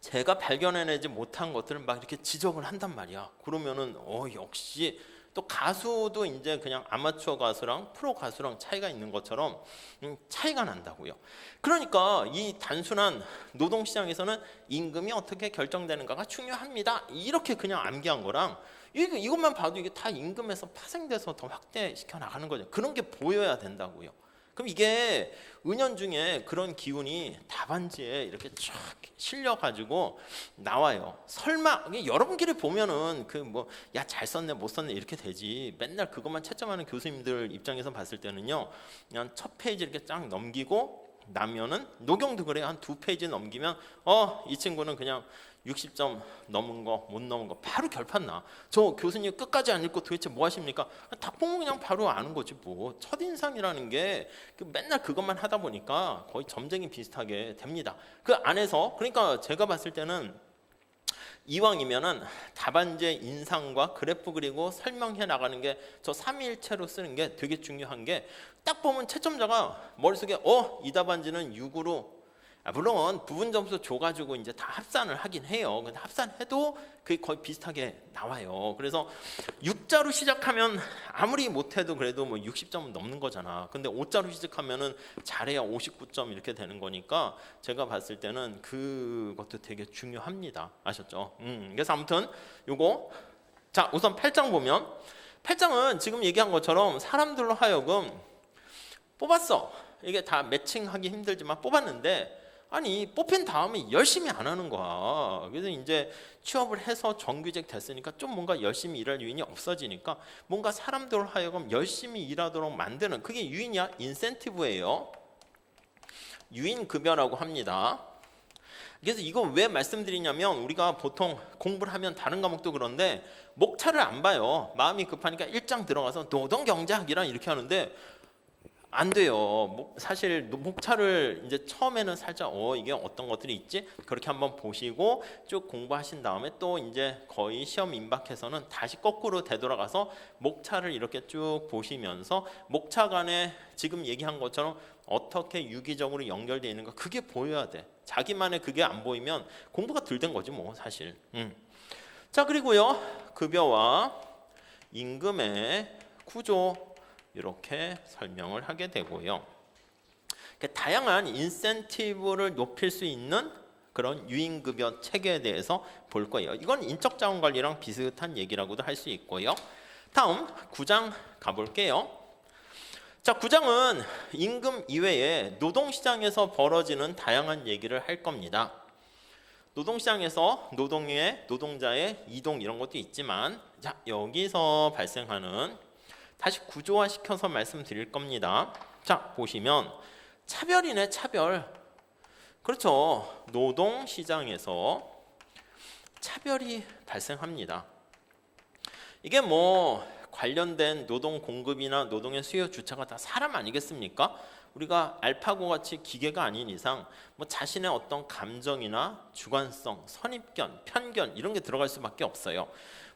[SPEAKER 1] 제가 발견해내지 못한 것들을 막 이렇게 지적을 한단 말이야. 그러면은 역시 또 가수도 이제 그냥 아마추어 가수랑 프로 가수랑 차이가 있는 것처럼 차이가 난다고요. 그러니까 이 단순한 노동시장에서는 임금이 어떻게 결정되는가가 중요합니다. 이렇게 그냥 암기한 거랑 이것만 봐도 이게 다 임금에서 파생돼서 더 확대시켜 나가는 거죠. 그런 게 보여야 된다고요. 그럼 이게 은연중에 그런 기운이 답안지에 이렇게 쫙 실려가지고 나와요. 설마 여러분끼리 보면은 그 뭐 야 잘 썼네 못 썼네 이렇게 되지. 맨날 그것만 채점하는 교수님들 입장에서 봤을 때는요. 그냥 첫 페이지 이렇게 쫙 넘기고 나면은 노경도 그래요. 한 2페이지 넘기면 이 친구는 그냥 60점 넘은 거 못 넘은 거 바로 결판 나. 저 교수님 끝까지 안 읽고 도대체 뭐 하십니까? 딱 보면 그냥 바로 아는 거지 뭐. 첫인상이라는 게 맨날 그것만 하다 보니까 거의 점쟁이 비슷하게 됩니다. 그 안에서 그러니까 제가 봤을 때는 이왕이면은 답안지의 인상과 그래프 그리고 설명해 나가는 게 저 3일체로 쓰는 게 되게 중요한 게 딱 보면 채점자가 머릿속에 이 답안지는 6으로 물론 부분 점수 줘가지고 이제 다 합산을 하긴 해요. 근데 합산해도 그게 거의 비슷하게 나와요. 그래서 6자로 시작하면 아무리 못해도 그래도 뭐 60점은 넘는 거잖아. 근데 5자로 시작하면은 잘해야 59점 이렇게 되는 거니까 제가 봤을 때는 그것도 되게 중요합니다. 아셨죠? 그래서 아무튼 요거 자 우선 8장 보면 8장은 지금 얘기한 것처럼 사람들로 하여금 뽑았어. 이게 다 매칭하기 힘들지만 뽑았는데 아니 뽑힌 다음에 열심히 안 하는 거야. 그래서 이제 취업을 해서 정규직 됐으니까 좀 뭔가 열심히 일할 유인이 없어지니까 뭔가 사람들로 하여금 열심히 일하도록 만드는 그게 유인이야. 인센티브예요. 유인급여라고 합니다. 그래서 이거 왜 말씀드리냐면 우리가 보통 공부를 하면 다른 과목도 그런데 목차를 안 봐요. 마음이 급하니까 1장 들어가서 노동경제학이란 이렇게 하는데 안 돼요. 사실 목차를 이제 처음에는 살짝 이게 어떤 것들이 있지? 그렇게 한번 보시고 쭉 공부하신 다음에 또 이제 거의 시험 임박해서는 다시 거꾸로 되돌아가서 목차를 이렇게 쭉 보시면서 목차 간에 지금 얘기한 것처럼 어떻게 유기적으로 연결되어 있는가 그게 보여야 돼. 자기만의 그게 안 보이면 공부가 덜 된 거지 뭐 사실. 자, 그리고요 급여와 임금의 구조 이렇게 설명을 하게 되고요. 다양한 인센티브를 높일 수 있는 그런 유인급여 체계에 대해서 볼 거예요. 이건 인적자원관리랑 비슷한 얘기라고도 할 수 있고요. 다음 9장 가볼게요. 자, 9장은 임금 이외에 노동시장에서 벌어지는 다양한 얘기를 할 겁니다. 노동시장에서 노동자의 이동 이런 것도 있지만, 자, 여기서 발생하는 다시 구조화시켜서 말씀드릴 겁니다. 자, 보시면 차별이네, 차별. 그렇죠. 노동시장에서 차별이 발생합니다. 이게 뭐 관련된 노동 공급이나 노동의 수요 주체가 다 사람 아니겠습니까? 우리가 알파고 같이 기계가 아닌 이상 뭐 자신의 어떤 감정이나 주관성, 선입견, 편견 이런 게 들어갈 수밖에 없어요.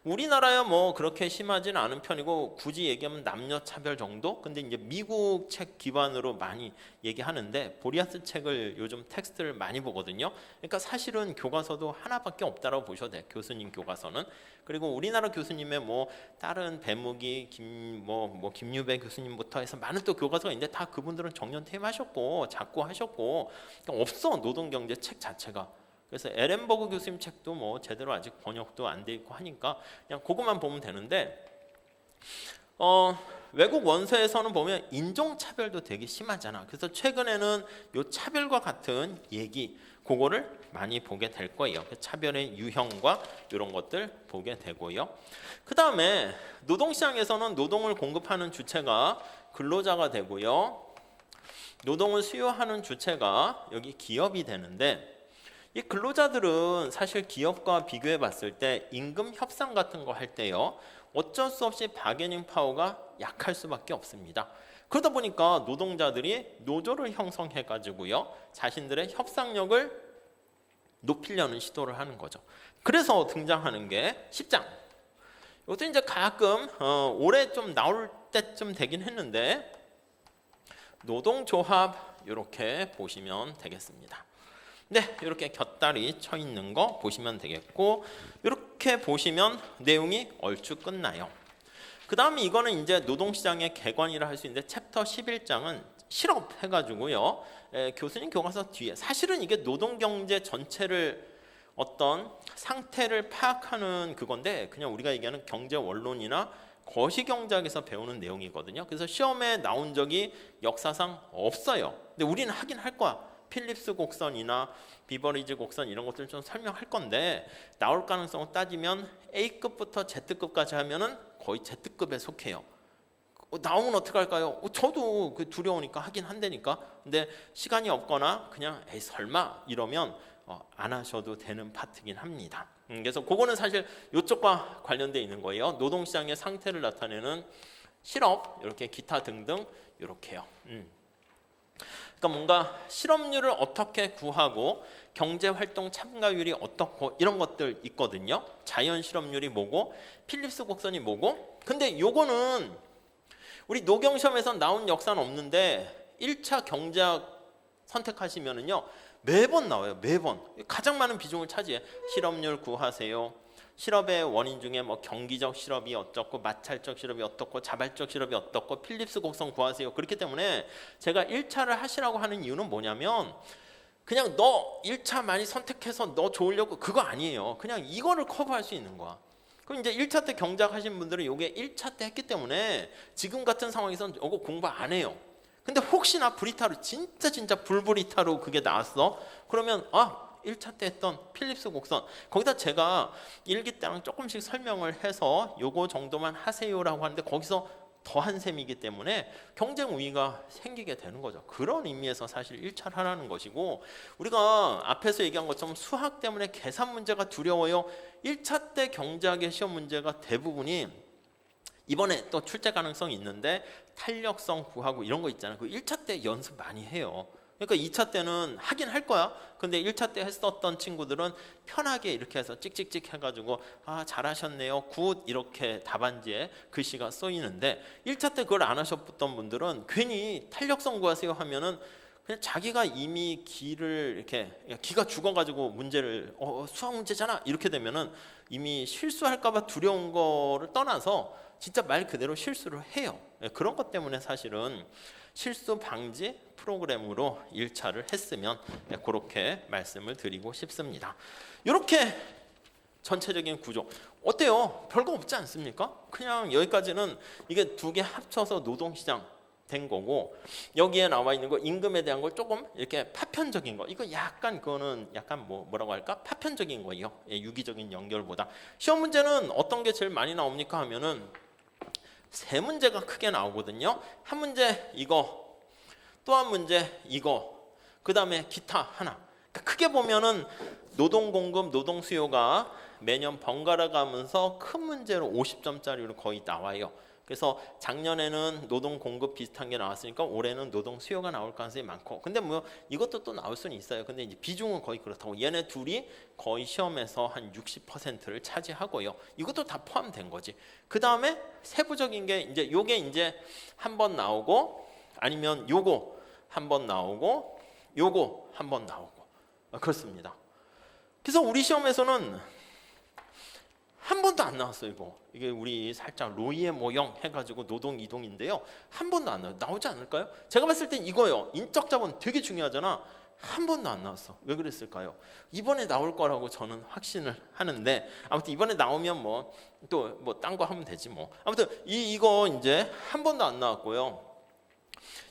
[SPEAKER 1] 우리나라야 뭐 그렇게 심하지는 않은 편이고 굳이 얘기하면 남녀 차별 정도? 근데 이제 미국 책 기반으로 많이 얘기하는데 보리아스 책을 요즘 텍스트를 많이 보거든요. 그러니까 사실은 교과서도 하나밖에 없다라고 보셔도 돼요. 교수님 교과서는. 그리고 우리나라 교수님의 뭐 다른 배무기 김유배 교수님부터 해서 많은 또 교과서가 있는데 다 그분들은 정년 퇴임하셨고 작고 하셨고 그러니까 없어 노동경제 책 자체가. 그래서 에렌버그 교수님 책도 뭐 제대로 아직 번역도 안 돼 있고 하니까 그냥 그것만 보면 되는데 외국 원서에서는 보면 인종차별도 되게 심하잖아. 그래서 최근에는 요 차별과 같은 얘기 그거를 많이 보게 될 거예요. 차별의 유형과 이런 것들 보게 되고요. 그 다음에 노동시장에서는 노동을 공급하는 주체가 근로자가 되고요. 노동을 수요하는 주체가 여기 기업이 되는데 이 근로자들은 사실 기업과 비교해 봤을 때 임금 협상 같은 거 할 때요. 어쩔 수 없이 바게닝 파워가 약할 수밖에 없습니다. 그러다 보니까 노동자들이 노조를 형성해 가지고요. 자신들의 협상력을 높이려는 시도를 하는 거죠. 그래서 등장하는 게 10장. 이것도 이제 가끔 올해 좀 나올 때쯤 되긴 했는데 노동조합 이렇게 보시면 되겠습니다. 네, 이렇게 곁다리 쳐 있는 거 보시면 되겠고 이렇게 보시면 내용이 얼추 끝나요. 그 다음에 이거는 이제 노동시장의 개관이라 할 수 있는데 챕터 11장은 실업 해가지고요. 교수님 교과서 뒤에 사실은 이게 노동경제 전체를 어떤 상태를 파악하는 그건데 그냥 우리가 얘기하는 경제원론이나 거시경제학에서 배우는 내용이거든요. 그래서 시험에 나온 적이 역사상 없어요. 근데 우리는 하긴 할 거야. 필립스 곡선이나 비버리지 곡선 이런 것들을 좀 설명할 건데 나올 가능성을 따지면 A급부터 Z급까지 하면은 거의 Z급에 속해요. 나오면 어떡할까요? 저도 두려우니까 하긴 한다니까. 근데 시간이 없거나 그냥 에이 설마 이러면 안 하셔도 되는 파트긴 합니다. 그래서 그거는 사실 이쪽과 관련되어 있는 거예요. 노동시장의 상태를 나타내는 실업 이렇게 기타 등등 이렇게요. 그러니까 뭔가 실업률을 어떻게 구하고 경제활동 참가율이 어떻고 이런 것들 있거든요. 자연 실업률이 뭐고 필립스 곡선이 뭐고. 근데 요거는 우리 노경시험에서 나온 역사는 없는데 1차 경제학 선택하시면은요 매번 나와요. 매번 가장 많은 비중을 차지해. 실업률 구하세요. 실업의 원인 중에 뭐 경기적 실업이 어떻고 마찰적 실업이 어떻고 자발적 실업이 어떻고 필립스 곡선 구하세요. 그렇기 때문에 제가 1차를 하시라고 하는 이유는 뭐냐면 그냥 너 1차 많이 선택해서 너 좋으려고 그거 아니에요. 그냥 이거를 커버할 수 있는 거야. 그럼 이제 1차 때 경작 하신 분들은 이게 1차 때 했기 때문에 지금 같은 상황에서는 이거 공부 안 해요. 근데 혹시나 브리타로 진짜 불브리타로 그게 나왔어? 그러면 1차 때 했던 필립스 곡선 거기다 제가 일기 때랑 조금씩 설명을 해서 요거 정도만 하세요라고 하는데 거기서 더한 셈이기 때문에 경쟁 우위가 생기게 되는 거죠. 그런 의미에서 사실 1차를 하라는 것이고 우리가 앞에서 얘기한 것처럼 수학 때문에 계산 문제가 두려워요. 1차 때 경제학의 시험 문제가 대부분이 이번에 또 출제 가능성이 있는데 탄력성 구하고 이런 거 있잖아요. 그 1차 때 연습 많이 해요. 그러니까 2차 때는 하긴 할 거야. 근데 1차 때 했었던 친구들은 편하게 이렇게 해서 찍찍찍 해가지고 잘하셨네요, 굿, 이렇게 답안지에 글씨가 써있는데 1차 때 그걸 안 하셨던 분들은 괜히 탄력성 구하세요 하면은 그냥 자기가 이미 기가 죽어가지고 문제를 수학 문제잖아 이렇게 되면은 이미 실수할까봐 두려운 거를 떠나서 진짜 말 그대로 실수를 해요. 그런 것 때문에 사실은 실수 방지 프로그램으로 1차를 했으면 그렇게 말씀을 드리고 싶습니다. 이렇게 전체적인 구조 어때요? 별거 없지 않습니까? 그냥 여기까지는 이게 두 개 합쳐서 노동시장 된 거고, 여기에 나와 있는 거 임금에 대한 걸 조금 이렇게 파편적인 거, 이거 약간 그거는 약간 뭐라고 할까? 파편적인 거예요. 유기적인 연결보다. 시험 문제는 어떤 게 제일 많이 나옵니까 하면은 세 문제가 크게 나오거든요. 한 문제 이거, 또 한 문제 이거, 그 다음에 기타 하나. 그러니까 크게 보면은 노동 공급, 노동 수요가 매년 번갈아 가면서 큰 문제로 50점짜리로 거의 나와요. 그래서 작년에는 노동 공급 비슷한 게 나왔으니까 올해는 노동 수요가 나올 가능성이 많고, 근데 뭐 이것도 또 나올 수는 있어요. 근데 이제 비중은 거의 그렇다고. 얘네 둘이 거의 시험에서 한 60%를 차지하고요. 이것도 다 포함된 거지. 그 다음에 세부적인 게 이제 요게 이제 한 번 나오고, 아니면 요거 한 번 나오고, 요거 한 번 나오고, 그렇습니다. 그래서 우리 시험에서는 한 번도 안 나왔어요. 이게 우리 살짝 로이의 모형 해가지고 노동 이동인데요, 한 번도 안 나와요. 나오지 않을까요? 제가 봤을 땐 이거예요. 인적 자본 되게 중요하잖아. 한 번도 안 나왔어. 왜 그랬을까요? 이번에 나올 거라고 저는 확신을 하는데, 아무튼 이번에 나오면 뭐 또 뭐 딴 거 하면 되지 뭐. 아무튼 이거 이제 한 번도 안 나왔고요.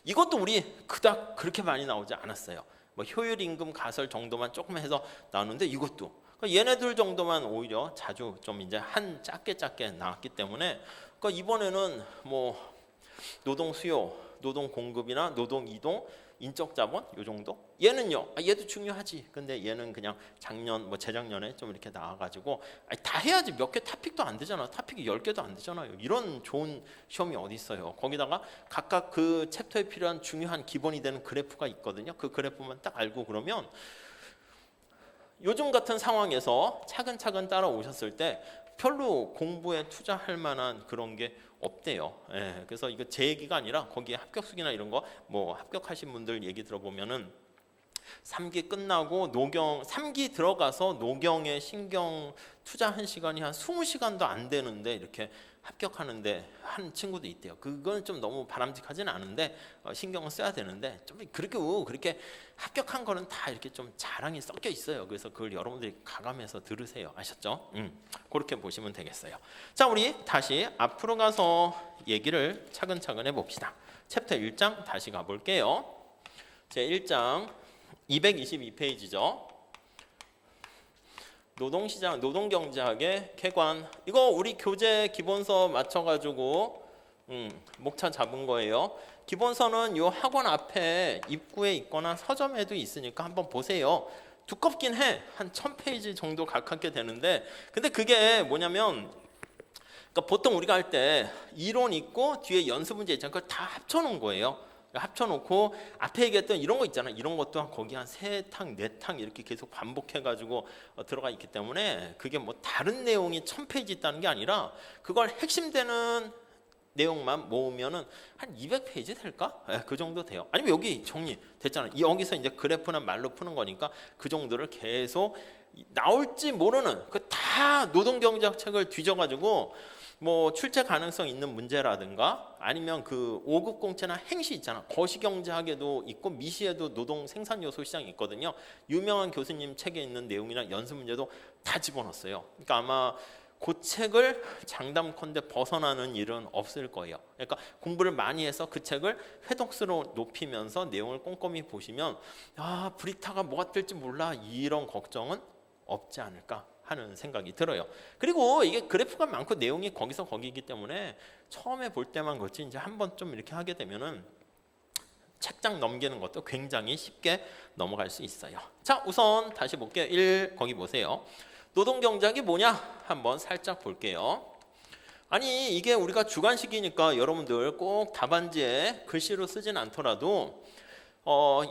[SPEAKER 1] 이것도 우리 그닥 그렇게 많이 나오지 않았어요. 뭐 효율 임금 가설 정도만 조금 해서 나오는데, 이것도 얘네들 정도만 오히려 자주 좀 이제 한 작게 나왔기 때문에, 그러니까 이번에는 뭐 노동 수요, 노동 공급이나 노동 이동, 인적 자본 요 정도. 얘는요, 얘도 중요하지. 근데 얘는 그냥 작년 뭐 재작년에 좀 이렇게 나와가지고 다 해야지. 몇 개 토픽도 안 되잖아. 토픽이 10개도 안 되잖아요. 이런 좋은 시험이 어디 있어요. 거기다가 각각 그 챕터에 필요한 중요한 기본이 되는 그래프가 있거든요. 그 그래프만 딱 알고 그러면 요즘 같은 상황에서 차근차근 따라오셨을 때 별로 공부에 투자할 만한 그런 게 없대요. 그래서 이거 제 얘기가 아니라 거기에 합격수기나 이런 거 뭐 합격하신 분들 얘기 들어보면은 3기 끝나고 3기 들어가서 노경에 신경 투자한 시간이 한 20시간도 안 되는데 이렇게 합격하는데 한 친구도 있대요. 그건 좀 너무 바람직하지는 않은데 신경을 써야 되는데, 좀 그렇게 합격한 거는 다 이렇게 좀 자랑이 섞여 있어요. 그래서 그걸 여러분들이 가감해서 들으세요. 아셨죠? 그렇게 보시면 되겠어요. 자, 우리 다시 앞으로 가서 얘기를 차근차근 해봅시다. 챕터 1장 다시 가볼게요. 제 1장 222페이지죠. 노동시장, 노동경제학의 객관. 이거 우리 교재 기본서 맞춰가지고 목차 잡은 거예요. 기본서는 요 학원 앞에 입구에 있거나 서점에도 있으니까 한번 보세요. 두껍긴 해. 한 1000페이지 정도 가깝게 되는데, 근데 그게 뭐냐면, 그러니까 보통 우리가 할 때 이론 있고 뒤에 연습 문제 있잖아요. 그걸 다 합쳐놓은 거예요. 합쳐놓고 앞에 얘기했던 이런 거 있잖아요. 이런 것도 거기 한 3탕, 4탕 이렇게 계속 반복해가지고 들어가 있기 때문에, 그게 뭐 다른 내용이 1000페이지 있다는 게 아니라 그걸 핵심되는 내용만 모으면은 한 200페이지 될까? 그 정도 돼요. 아니면 여기 정리 됐잖아요. 여기서 이제 그래프는 말로 푸는 거니까 그 정도를 계속 나올지 모르는 그 다 노동경제학 책을 뒤져가지고 뭐 출제 가능성 있는 문제라든가, 아니면 그 5급 공채나 행시 있잖아. 거시경제학에도 있고 미시에도 노동 생산 요소 시장이 있거든요. 유명한 교수님 책에 있는 내용이나 연습 문제도 다 집어넣었어요. 그러니까 아마 그 책을 장담컨대 벗어나는 일은 없을 거예요. 그러니까 공부를 많이 해서 그 책을 회독수로 높이면서 내용을 꼼꼼히 보시면 브리타가 뭐가 뜰지 몰라, 이런 걱정은 없지 않을까 하는 생각이 들어요. 그리고 이게 그래프가 많고 내용이 거기서 거기이기 때문에 처음에 볼 때만 그렇지, 이제 한번 좀 이렇게 하게 되면은 책장 넘기는 것도 굉장히 쉽게 넘어갈 수 있어요. 자, 우선 다시 볼게요. 1 거기 보세요. 노동경제학이 뭐냐 한번 살짝 볼게요. 아니 이게 우리가 주관식이니까 여러분들 꼭 답안지에 글씨로 쓰진 않더라도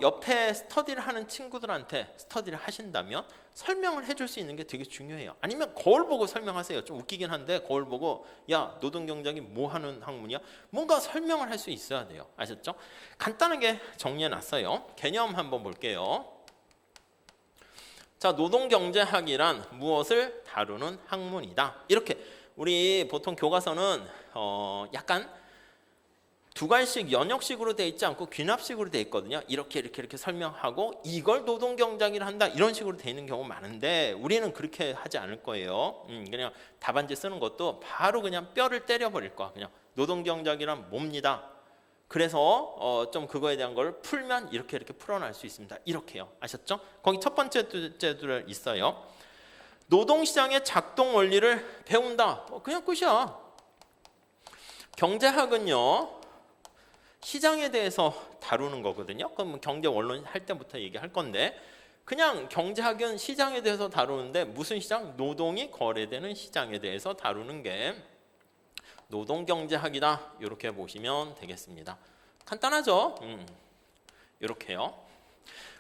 [SPEAKER 1] 옆에 스터디를 하는 친구들한테 스터디를 하신다면 설명을 해줄 수 있는 게 되게 중요해요. 아니면 거울 보고 설명하세요. 좀 웃기긴 한데 거울 보고 야 노동경제학이 뭐 하는 학문이야? 뭔가 설명을 할 수 있어야 돼요. 아셨죠? 간단하게 정리해놨어요. 개념 한번 볼게요. 자, 노동경제학이란 무엇을 다루는 학문이다. 이렇게 우리 보통 교과서는 약간 두괄식 연역식으로 돼 있지 않고 귀납식으로 돼 있거든요. 이렇게 설명하고 이걸 노동경제학이라 한다 이런 식으로 돼 있는 경우 많은데 우리는 그렇게 하지 않을 거예요. 그냥 답안지 쓰는 것도 바로 그냥 뼈를 때려버릴 거야. 그냥 노동경제학이란 뭡니다. 그래서 좀 그거에 대한 걸 풀면 이렇게 풀어낼 수 있습니다. 이렇게요. 아셨죠? 거기 첫 번째 둘 있어요. 노동시장의 작동 원리를 배운다. 그냥 끝이야. 경제학은요. 시장에 대해서 다루는 거거든요. 그럼 경제 원론 할 때부터 얘기할 건데 그냥 경제학은 시장에 대해서 다루는데 무슨 시장? 노동이 거래되는 시장에 대해서 다루는 게 노동경제학이다. 이렇게 보시면 되겠습니다. 간단하죠? 이렇게요.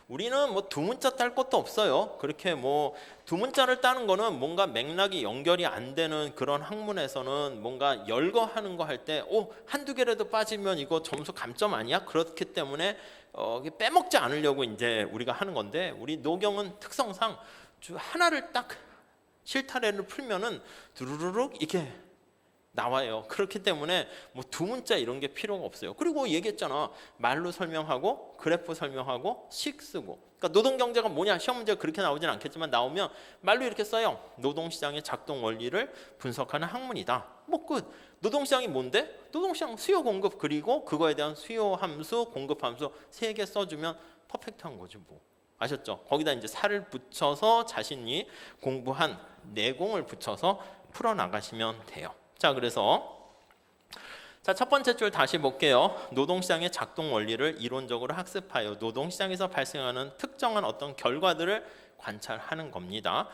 [SPEAKER 1] 우리는 뭐 두 문자 딸 것도 없어요. 그렇게 뭐 두 문자를 따는 거는 뭔가 맥락이 연결이 안 되는 그런 학문에서는 뭔가 열거하는 거 할 때 한두 개라도 빠지면 이거 점수 감점 아니야? 그렇기 때문에 빼먹지 않으려고 이제 우리가 하는 건데 우리 노경은 특성상 하나를 딱 실타래를 풀면은 두루루룩 이렇게 나와요. 그렇기 때문에 뭐 두 문자 이런 게 필요가 없어요. 그리고 얘기했잖아. 말로 설명하고 그래프 설명하고 식 쓰고. 그러니까 노동경제가 뭐냐? 시험 문제가 그렇게 나오진 않겠지만 나오면 말로 이렇게 써요. 노동시장의 작동 원리를 분석하는 학문이다. 뭐 끝. 노동시장이 뭔데? 노동시장 수요 공급 그리고 그거에 대한 수요 함수 공급 함수 3개 써주면 퍼펙트한 거지 뭐. 아셨죠? 거기다 이제 살을 붙여서 자신이 공부한 내공을 붙여서 풀어나가시면 돼요. 자, 그래서 첫 번째 줄 다시 볼게요. 노동시장의 작동 원리를 이론적으로 학습하여 노동시장에서 발생하는 특정한 어떤 결과들을 관찰하는 겁니다.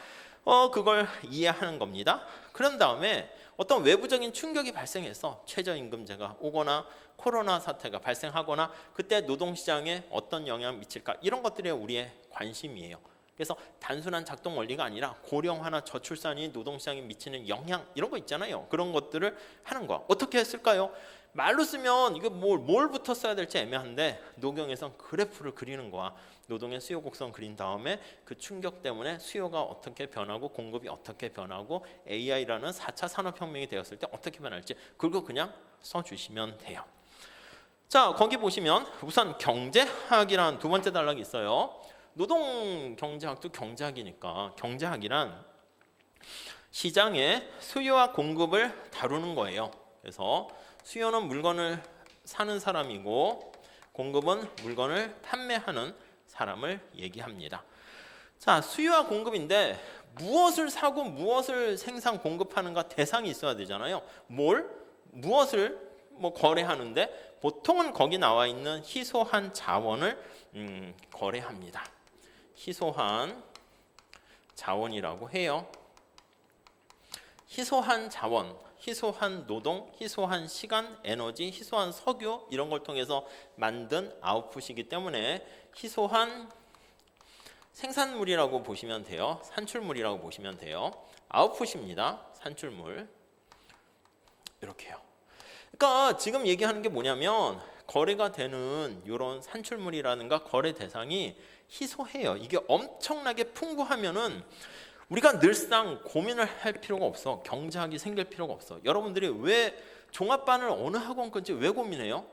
[SPEAKER 1] 그걸 이해하는 겁니다. 그런 다음에 어떤 외부적인 충격이 발생해서 최저임금제가 오거나 코로나 사태가 발생하거나 그때 노동시장에 어떤 영향을 미칠까 이런 것들이 우리의 관심이에요. 그래서 단순한 작동 원리가 아니라 고령화나 저출산이 노동시장에 미치는 영향 이런 거 있잖아요. 그런 것들을 하는 거야. 어떻게 했을까요? 말로 쓰면 이거 뭘부터 써야 될지 애매한데 노경에선 그래프를 그리는 거야. 노동의 수요 곡선 그린 다음에 그 충격 때문에 수요가 어떻게 변하고 공급이 어떻게 변하고 AI라는 4차 산업혁명이 되었을 때 어떻게 변할지 그거 그냥 써주시면 돼요. 자, 거기 보시면 우선 경제학이라는 두 번째 단락이 있어요. 노동경제학도 경제학이니까 경제학이란 시장의 수요와 공급을 다루는 거예요. 그래서 수요는 물건을 사는 사람이고 공급은 물건을 판매하는 사람을 얘기합니다. 자, 수요와 공급인데 무엇을 사고 무엇을 생산 공급하는가 대상이 있어야 되잖아요. 무엇을 거래하는데 보통은 거기 나와 있는 희소한 자원을 거래합니다. 희소한 자원이라고 해요. 희소한 자원, 희소한 노동, 희소한 시간, 에너지, 희소한 석유 이런 걸 통해서 만든 아웃풋이기 때문에 희소한 생산물이라고 보시면 돼요. 산출물이라고 보시면 돼요. 아웃풋입니다. 산출물. 이렇게요. 그러니까 지금 얘기하는 게 뭐냐면 거래가 되는 이런 산출물이라든가 거래 대상이 희소해요. 이게 엄청나게 풍부하면은 우리가 늘상 고민을 할 필요가 없어. 경제학이 생길 필요가 없어. 여러분들이 왜 종합반을 어느 학원 건지 왜 고민해요?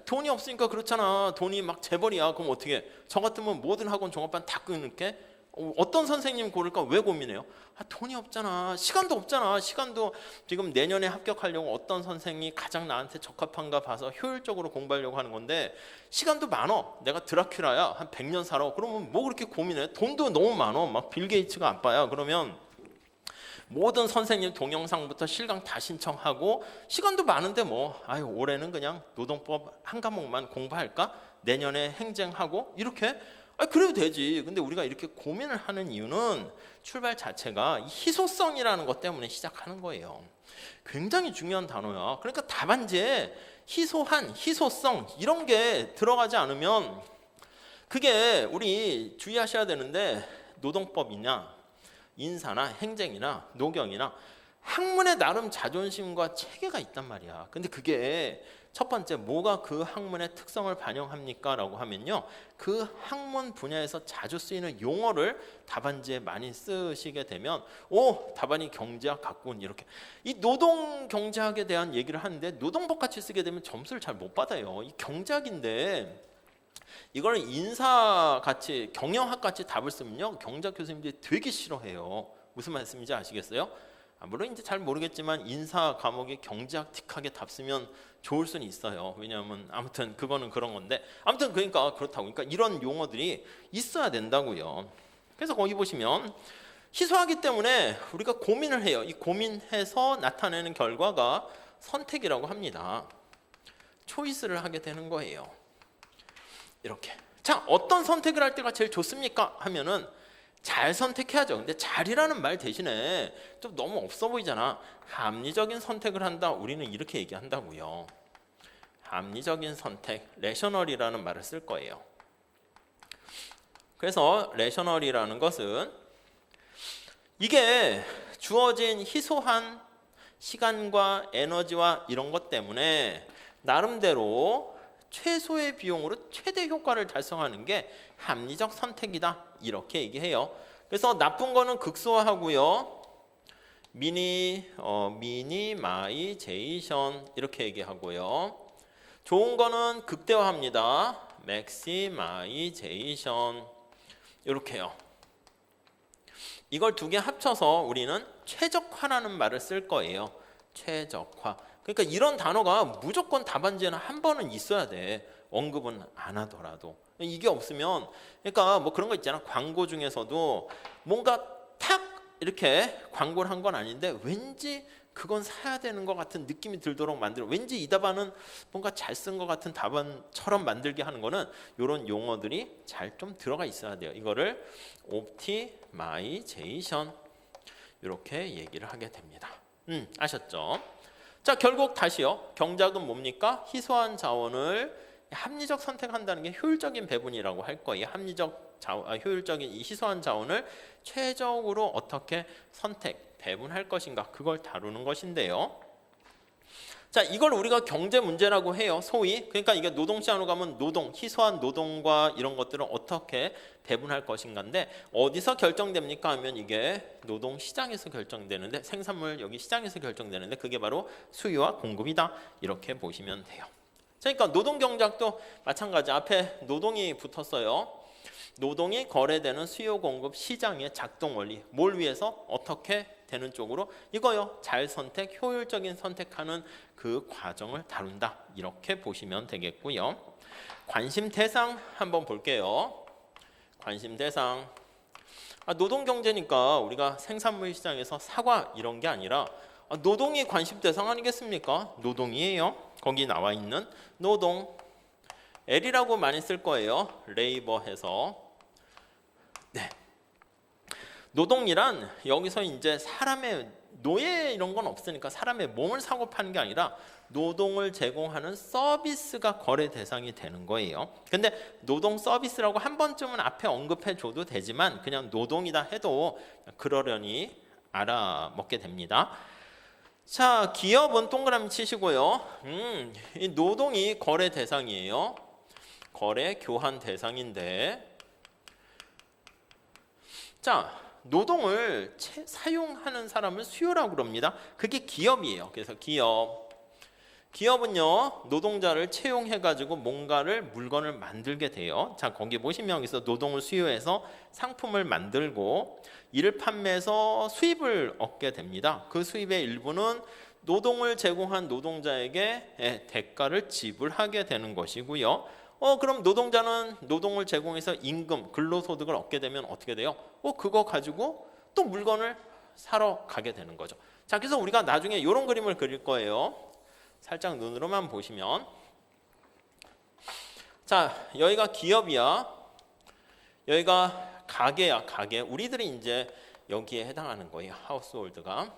[SPEAKER 1] 돈이 없으니까 그렇잖아. 돈이 막 재벌이야. 그럼 어떻게 해? 저 같으면 모든 학원 종합반 다 끊을게? 어떤 선생님 고를까 왜 고민해요? 돈이 없잖아. 시간도 없잖아. 시간도 지금 내년에 합격하려고 어떤 선생님이 가장 나한테 적합한가 봐서 효율적으로 공부하려고 하는 건데 시간도 많어. 내가 드라큘라야. 한 100년 살아. 그러면 뭐 그렇게 고민해? 돈도 너무 많어. 막 빌 게이츠가 아빠야. 그러면 모든 선생님 동영상부터 실강 다 신청하고 시간도 많은데 올해는 그냥 노동법 한 과목만 공부할까? 내년에 행정하고 이렇게 그래도 되지. 근데 우리가 이렇게 고민을 하는 이유는 출발 자체가 이 희소성이라는 것 때문에 시작하는 거예요. 굉장히 중요한 단어야. 그러니까 답안지에 희소한, 희소성 이런 게 들어가지 않으면 그게 우리 주의하셔야 되는데 노동법이나 인사나 행정이나 노경이나 학문에 나름 자존심과 체계가 있단 말이야. 근데 그게 첫 번째 뭐가 그 학문의 특성을 반영합니까? 라고 하면요, 그 학문 분야에서 자주 쓰이는 용어를 답안지에 많이 쓰시게 되면 답안이 경제학 같군 이렇게. 이 노동 경제학에 대한 얘기를 하는데 노동법 같이 쓰게 되면 점수를 잘 못 받아요. 이 경제학인데 이걸 인사 같이 경영학 같이 답을 쓰면요, 경제학 교수님들이 되게 싫어해요. 무슨 말씀인지 아시겠어요? 물론 이제 잘 모르겠지만 인사 과목에 경제학 틱하게 답 쓰면 좋을 수는 있어요. 왜냐하면 아무튼 그거는 그런 건데, 아무튼 그러니까 그렇다고. 그러니까 이런 용어들이 있어야 된다고요. 그래서 거기 보시면 희소하기 때문에 우리가 고민을 해요. 이 고민해서 나타내는 결과가 선택이라고 합니다. 초이스를 하게 되는 거예요. 이렇게. 자, 어떤 선택을 할 때가 제일 좋습니까? 하면은 잘 선택해야죠. 근데 잘이라는 말 대신에 좀 너무 없어 보이잖아. 합리적인 선택을 한다. 우리는 이렇게 얘기한다고요. 합리적인 선택, 레셔널이라는 말을 쓸 거예요. 그래서 레셔널이라는 것은 이게 주어진 희소한 시간과 에너지와 이런 것 때문에 나름대로 최소의 비용으로 최대 효과를 달성하는 게 합리적 선택이다 이렇게 얘기해요. 그래서 나쁜 거는 극소화하고요, 미니마이제이션 이렇게 얘기하고요, 좋은 거는 극대화합니다. 맥시마이제이션 이렇게요. 이걸 두 개 합쳐서 우리는 최적화라는 말을 쓸 거예요. 최적화. 그러니까 이런 단어가 무조건 답안지에는 한 번은 있어야 돼. 언급은 안 하더라도. 이게 없으면, 그러니까 뭐 그런 거 있잖아. 광고 중에서도 뭔가 탁 이렇게 광고를 한 건 아닌데 왠지 그건 사야 되는 것 같은 느낌이 들도록 만들어. 왠지 이 답안은 뭔가 잘 쓴 것 같은 답안처럼 만들게 하는 거는 이런 용어들이 잘 좀 들어가 있어야 돼요. 이거를 옵티마이제이션 이렇게 얘기를 하게 됩니다. 아셨죠? 자, 결국 다시요. 경작은 뭡니까? 희소한 자원을 합리적 선택한다는 게 효율적인 배분이라고 할 거예요. 효율적인 이 희소한 자원을 최적으로 어떻게 배분할 것인가, 그걸 다루는 것인데요. 자, 이걸 우리가 경제 문제라고 해요. 소위. 그러니까 이게 노동시장으로 가면 희소한 노동과 이런 것들을 어떻게 배분할 것인가인데 어디서 결정됩니까 하면 이게 노동시장에서 결정되는데, 생산물 여기 시장에서 결정되는데 그게 바로 수요와 공급이다 이렇게 보시면 돼요. 자, 그러니까 노동경작도 마찬가지. 앞에 노동이 붙었어요. 노동이 거래되는 수요 공급 시장의 작동 원리, 뭘 위해서 어떻게 되는 쪽으로, 이거요. 잘 선택, 효율적인 선택하는 그 과정을 다룬다 이렇게 보시면 되겠고요. 관심 대상 한번 볼게요. 관심 대상. 노동 경제니까 우리가 생산물 시장에서 사과 이런 게 아니라 노동이 관심 대상 아니겠습니까? 노동이에요. 거기 나와 있는 노동. L이라고 많이 쓸 거예요. 레이버 해서. 네. 노동이란 여기서 이제 사람의 노예 이런 건 없으니까 사람의 몸을 사고 파는 게 아니라 노동을 제공하는 서비스가 거래 대상이 되는 거예요. 근데 노동 서비스라고 한 번쯤은 앞에 언급해 줘도 되지만 그냥 노동이다 해도 그러려니 알아먹게 됩니다. 자, 기업은 동그라미 치시고요. 이 노동이 거래 대상이에요. 거래 교환 대상인데, 자, 노동을 사용하는 사람을 수요라고 그럽니다. 그게 기업이에요. 그래서 기업은요, 노동자를 채용해가지고 뭔가를 물건을 만들게 돼요. 자, 거기 보시면 여기서 노동을 수요해서 상품을 만들고 이를 판매해서 수입을 얻게 됩니다. 그 수입의 일부는 노동을 제공한 노동자에게 대가를 지불하게 되는 것이고요. 그럼 노동자는 노동을 제공해서 임금, 근로소득을 얻게 되면 어떻게 돼요? 그거 가지고 또 물건을 사러 가게 되는 거죠. 자, 그래서 우리가 나중에 이런 그림을 그릴 거예요. 살짝 눈으로만 보시면, 자, 여기가 기업이야. 여기가 가게야, 가게. 우리들이 이제 여기에 해당하는 거예요. 하우스홀드가.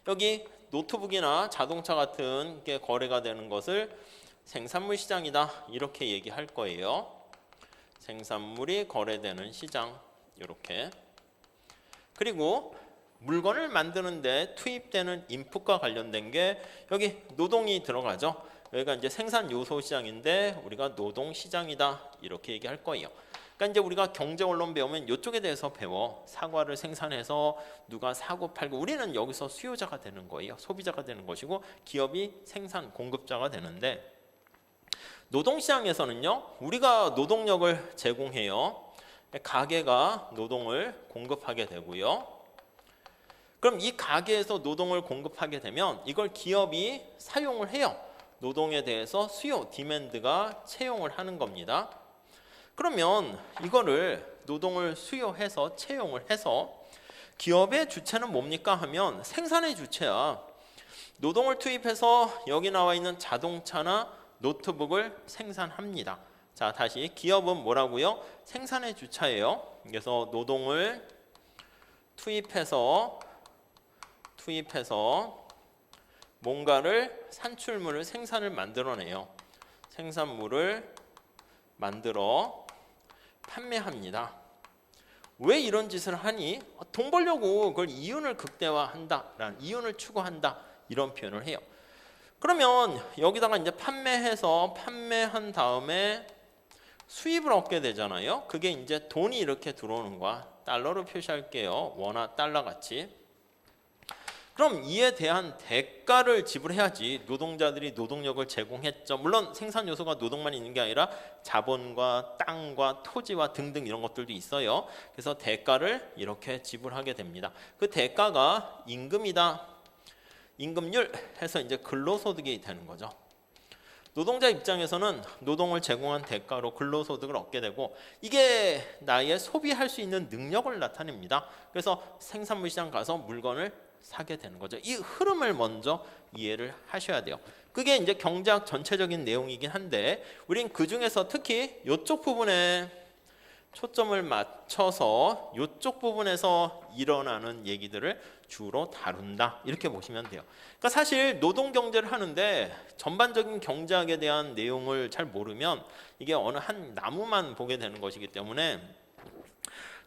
[SPEAKER 1] 여기 노트북이나 자동차 같은 게 거래가 되는 것을 생산물 시장이다. 이렇게 얘기할 거예요. 생산물이 거래되는 시장. 이렇게. 그리고 물건을 만드는데 투입되는 인풋과 관련된 게 여기 노동이 들어가죠. 여기가 이제 생산 요소 시장인데 우리가 노동 시장이다. 이렇게 얘기할 거예요. 그러니까 이제 우리가 경제 원론 배우면 이쪽에 대해서 배워. 사과를 생산해서 누가 사고 팔고 우리는 여기서 수요자가 되는 거예요. 소비자가 되는 것이고 기업이 생산 공급자가 되는데 노동시장에서는요. 우리가 노동력을 제공해요. 가게가 노동을 공급하게 되고요. 그럼 이 가게에서 노동을 공급하게 되면 이걸 기업이 사용을 해요. 노동에 대해서 수요, 디맨드가 채용을 하는 겁니다. 그러면 이거를 노동을 수요해서 채용을 해서 기업의 주체는 뭡니까 하면 생산의 주체야. 노동을 투입해서 여기 나와 있는 자동차나 노트북을 생산합니다. 자, 다시 기업은 뭐라고요? 생산의 주체예요. 그래서 노동을 투입해서 뭔가를 산출물을 생산을 만들어내요. 생산물을 만들어 판매합니다. 왜 이런 짓을 하니? 돈 벌려고 그걸 이윤을 극대화한다, 라는 이윤을 추구한다 이런 표현을 해요. 그러면 여기다가 이제 판매한 다음에 수입을 얻게 되잖아요. 그게 이제 돈이 이렇게 들어오는 거야. 달러로 표시할게요. 원화 달러 같이. 그럼 이에 대한 대가를 지불해야지. 노동자들이 노동력을 제공했죠. 물론 생산 요소가 노동만 있는 게 아니라 자본과 땅과 토지와 등등 이런 것들도 있어요. 그래서 대가를 이렇게 지불하게 됩니다. 그 대가가 임금이다. 임금률 해서 이제 근로소득이 되는 거죠. 노동자 입장에서는 노동을 제공한 대가로 근로소득을 얻게 되고 이게 나의 소비할 수 있는 능력을 나타냅니다. 그래서 생산물 시장 가서 물건을 사게 되는 거죠. 이 흐름을 먼저 이해를 하셔야 돼요. 그게 이제 경제학 전체적인 내용이긴 한데 우린 그 중에서 특히 이쪽 부분에 초점을 맞춰서 이쪽 부분에서 일어나는 얘기들을 주로 다룬다. 이렇게 보시면 돼요. 그러니까 사실 노동 경제를 하는데 전반적인 경제학에 대한 내용을 잘 모르면 이게 어느 한 나무만 보게 되는 것이기 때문에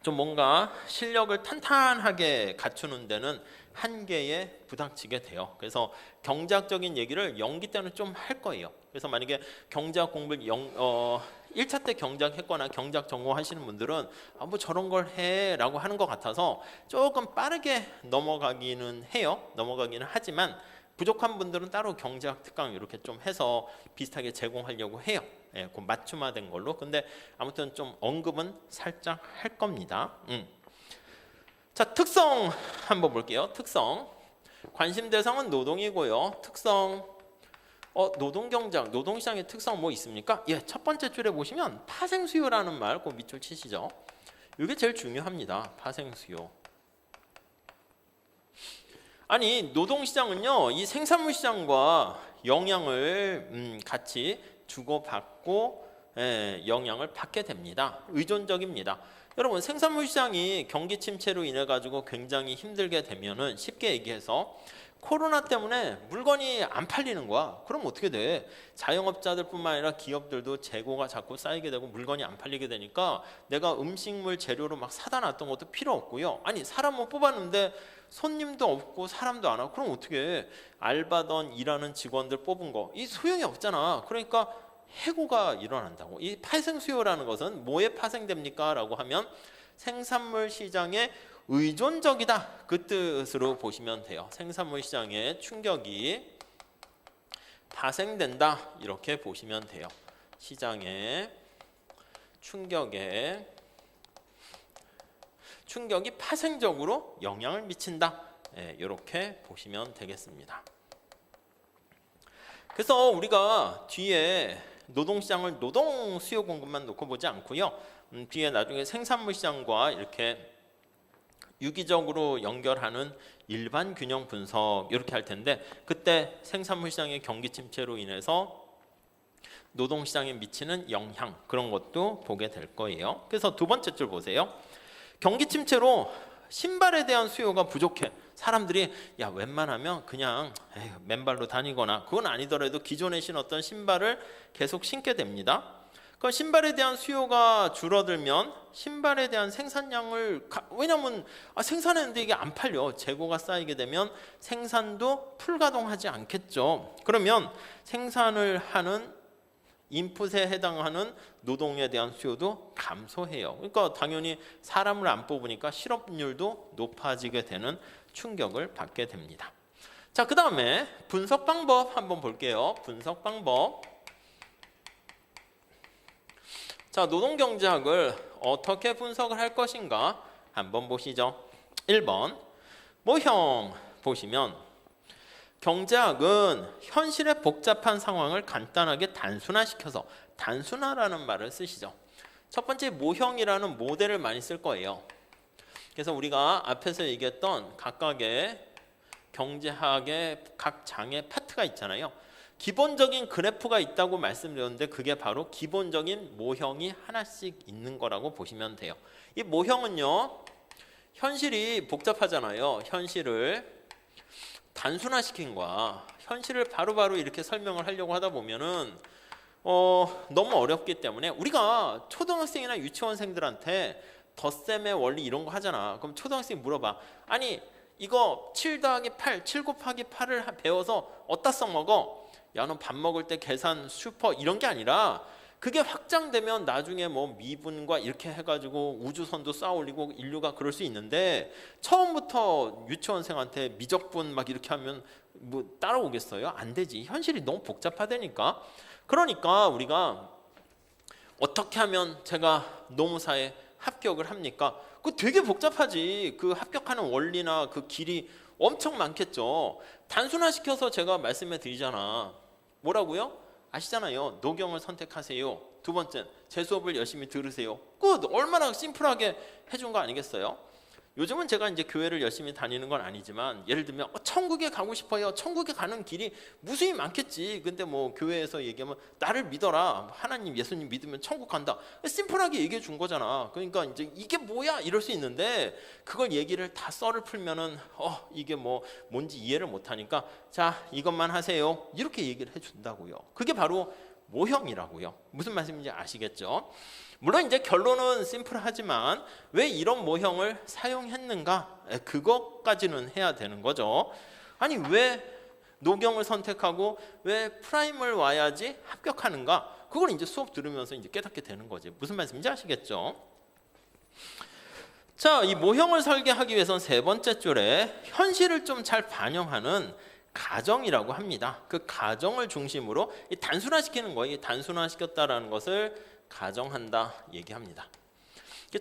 [SPEAKER 1] 좀 뭔가 실력을 탄탄하게 갖추는 데는 한계에 부닥치게 돼요. 그래서 경제학적인 얘기를 연기 때는 좀 할 거예요. 그래서 만약에 경제학 공부를 1차 때 경제학 했거나 경제학 전공하시는 분들은 뭐 저런 걸 해라고 하는 것 같아서 조금 빠르게 넘어가기는 해요. 넘어가기는 하지만 부족한 분들은 따로 경제학 특강 이렇게 좀 해서 비슷하게 제공하려고 해요. 예, 그 맞춤화된 걸로. 근데 아무튼 좀 언급은 살짝 할 겁니다. 자, 특성 한번 볼게요. 특성. 관심 대상은 노동이고요. 특성. 노동경제학, 노동시장의 특성 뭐 있습니까? 예, 첫 번째 줄에 보시면 파생수요라는 말 꼭 밑줄 치시죠. 이게 제일 중요합니다. 파생수요. 아니, 노동시장은요, 이 생산물 시장과 영향을 같이 주고받고 영향을 받게 됩니다. 의존적입니다. 여러분, 생산물 시장이 경기 침체로 인해 가지고 굉장히 힘들게 되면은 쉽게 얘기해서 코로나 때문에 물건이 안 팔리는 거야. 그럼 어떻게 돼? 자영업자들뿐만 아니라 기업들도 재고가 자꾸 쌓이게 되고 물건이 안 팔리게 되니까 내가 음식물 재료로 막 사다 놨던 것도 필요 없고요. 아니, 사람 못 뽑았는데 손님도 없고 사람도 안 하고 그럼 어떻게 해? 알바던 일하는 직원들 뽑은 거 이 소용이 없잖아. 그러니까 해고가 일어난다고. 이 파생수요라는 것은 뭐에 파생됩니까? 라고 하면 생산물 시장에 의존적이다. 그 뜻으로 보시면 돼요. 생산물 시장에 충격이 파생된다. 이렇게 보시면 돼요. 시장에 충격이 파생적으로 영향을 미친다. 이렇게 보시면 되겠습니다. 그래서 우리가 뒤에 노동시장을 노동 수요 공급만 놓고 보지 않고요. 뒤에 나중에 생산물 시장과 이렇게 유기적으로 연결하는 일반 균형 분석 이렇게 할 텐데 그때 생산물 시장의 경기 침체로 인해서 노동시장에 미치는 영향, 그런 것도 보게 될 거예요. 그래서 두 번째 줄 보세요. 경기 침체로 신발에 대한 수요가 부족해. 사람들이 야 웬만하면 그냥 맨발로 다니거나, 그건 아니더라도 기존에 신었던 신발을 계속 신게 됩니다. 그 신발에 대한 수요가 줄어들면 신발에 대한 생산량을, 왜냐면 생산했는데 이게 안 팔려. 재고가 쌓이게 되면 생산도 풀가동하지 않겠죠. 그러면 생산을 하는 인풋에 해당하는 노동에 대한 수요도 감소해요. 그러니까 당연히 사람을 안 뽑으니까 실업률도 높아지게 되는 충격을 받게 됩니다. 자, 그 다음에 분석 방법 한번 볼게요. 분석 방법. 자, 노동경제학을 어떻게 분석을 할 것인가 한번 보시죠. 1번 모형 보시면, 경제학은 현실의 복잡한 상황을 간단하게 단순화시켜서, 단순화라는 말을 쓰시죠. 첫 번째 모형이라는 모델을 많이 쓸 거예요. 그래서 우리가 앞에서 얘기했던 각각의 경제학의 각 장의 파트가 있잖아요. 기본적인 그래프가 있다고 말씀드렸는데 그게 바로 기본적인 모형이 하나씩 있는 거라고 보시면 돼요. 이 모형은요, 현실이 복잡하잖아요. 현실을 단순화시킨 거야. 현실을 바로바로 이렇게 설명을 하려고 하다 보면은 너무 어렵기 때문에, 우리가 초등학생이나 유치원생들한테 덧셈의 원리 이런 거 하잖아. 그럼 초등학생이 물어봐. 아니 이거 7 더하기 8, 7 곱하기 8을 배워서 어디다 써먹어? 야, 너 밥 먹을 때 계산 슈퍼 이런 게 아니라, 그게 확장되면 나중에 뭐 미분과 이렇게 해가지고 우주선도 쌓아 올리고 인류가 그럴 수 있는데, 처음부터 유치원생한테 미적분 막 이렇게 하면 뭐 따라오겠어요? 안 되지. 현실이 너무 복잡하다니까. 그러니까 우리가 어떻게 하면 제가 노무사에 합격을 합니까? 그 되게 복잡하지. 그 합격하는 원리나 그 길이 엄청 많겠죠. 단순화시켜서 제가 말씀해 드리잖아. 뭐라고요? 아시잖아요. 노경을 선택하세요. 두 번째, 제 수업을 열심히 들으세요. 끝. 얼마나 심플하게 해준 거 아니겠어요? 요즘은 제가 이제 교회를 열심히 다니는 건 아니지만, 예를 들면 천국에 가고 싶어요. 천국에 가는 길이 무수히 많겠지. 근데 뭐 교회에서 얘기하면 나를 믿어라, 하나님 예수님 믿으면 천국 간다, 심플하게 얘기해 준 거잖아. 그러니까 이제 이게 뭐야 이럴 수 있는데, 그걸 얘기를 다 썰을 풀면은 이게 뭔지 이해를 못 하니까, 자 이것만 하세요 이렇게 얘기를 해 준다고요. 그게 바로 모형이라고요. 무슨 말씀인지 아시겠죠? 물론 이제 결론은 심플하지만 왜 이런 모형을 사용했는가, 그것까지는 해야 되는 거죠. 아니 왜 노경을 선택하고 왜 프라임을 와야지 합격하는가, 그걸 이제 수업 들으면서 이제 깨닫게 되는 거지. 무슨 말씀인지 아시겠죠? 자, 이 모형을 설계하기 위해서는 세 번째 줄에 현실을 좀 잘 반영하는 가정이라고 합니다. 그 가정을 중심으로 단순화시키는 거예요. 단순화시켰다라는 것을 가정한다 얘기합니다.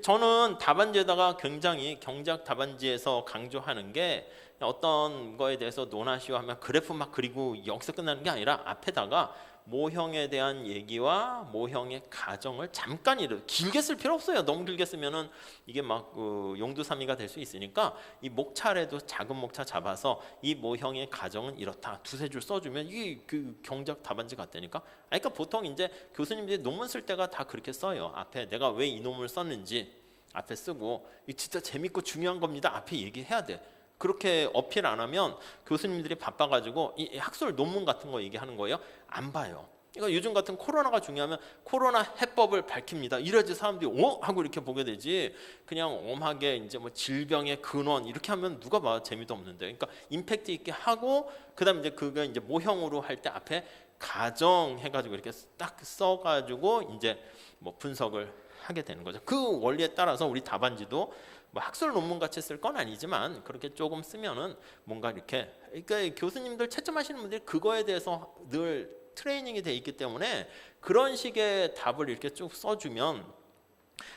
[SPEAKER 1] 저는 답안지에다가 굉장히 경제학 답안지에서 강조하는 게, 어떤 거에 대해서 논하시오 하면 그래프 막 그리고 여기서 끝나는 게 아니라 앞에다가 모형에 대한 얘기와 모형의 가정을 잠깐 길게 쓸 필요 없어요. 너무 길게 쓰면은 이게 막 용두사미가 될 수 있으니까, 이 목차라도 작은 목차 잡아서 이 모형의 가정은 이렇다, 두세 줄 써주면 이게 그 경제학 답안지 같다니까. 그러니까 보통 이제 교수님들이 논문 쓸 때가 다 그렇게 써요. 앞에 내가 왜 이 논문을 썼는지 앞에 쓰고, 이 진짜 재밌고 중요한 겁니다 앞에 얘기해야 돼. 그렇게 어필 안 하면 교수님들이 바빠가지고 이 학술 논문 같은 거 얘기하는 거예요. 안 봐요. 그러니까 요즘 같은 코로나가 중요하면 코로나 해법을 밝힙니다. 이래야지 사람들이 하고 이렇게 보게 되지. 그냥 엄하게 이제 뭐 질병의 근원 이렇게 하면 누가 봐, 재미도 없는데. 그러니까 임팩트 있게 하고, 그다음 이제 그거 이제 모형으로 할 때 앞에 가정 해가지고 이렇게 딱 써가지고 이제 뭐 분석을 하게 되는 거죠. 그 원리에 따라서 우리 답안지도 뭐 학술 논문 같이 쓸 건 아니지만 그렇게 조금 쓰면은 뭔가 이렇게, 그러니까 교수님들 채점하시는 분들이 그거에 대해서 늘 트레이닝이 돼 있기 때문에 그런 식의 답을 이렇게 쭉 써주면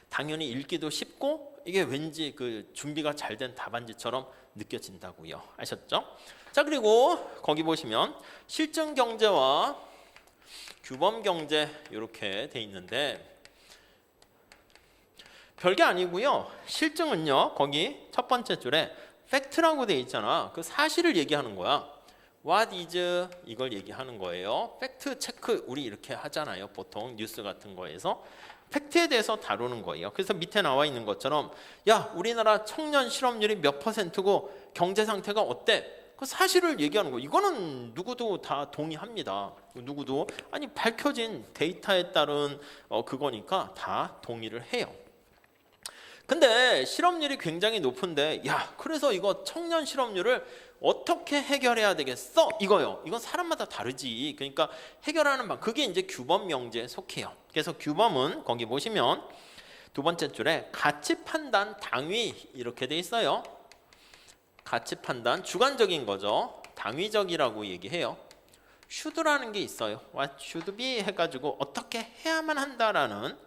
[SPEAKER 1] 당연히 읽기도 쉽고, 이게 왠지 그 준비가 잘 된 답안지처럼 느껴진다고요. 아셨죠? 자, 그리고 거기 보시면 실증 경제와 규범 경제 이렇게 돼 있는데, 별게 아니고요. 실증은요, 거기 첫 번째 줄에 팩트라고 돼 있잖아. 그 사실을 얘기하는 거야. What is 이걸 얘기하는 거예요. 팩트 체크 우리 이렇게 하잖아요. 보통 뉴스 같은 거에서 팩트에 대해서 다루는 거예요. 그래서 밑에 나와 있는 것처럼 야 우리나라 청년 실업률이 몇 %고 경제 상태가 어때? 그 사실을 얘기하는 거. 이거는 누구도 다 동의합니다. 누구도 아니 밝혀진 데이터에 따른 그거니까 다 동의를 해요. 근데 실업률이 굉장히 높은데 야 그래서 이거 청년 실업률을 어떻게 해결해야 되겠어? 이거요. 이건 사람마다 다르지. 그러니까 해결하는 방 그게 이제 규범 명제에 속해요. 그래서 규범은 거기 보시면 두 번째 줄에 가치 판단 당위 이렇게 돼 있어요. 가치 판단 주관적인 거죠. 당위적이라고 얘기해요. should라는 게 있어요. what should be 해가지고 어떻게 해야만 한다라는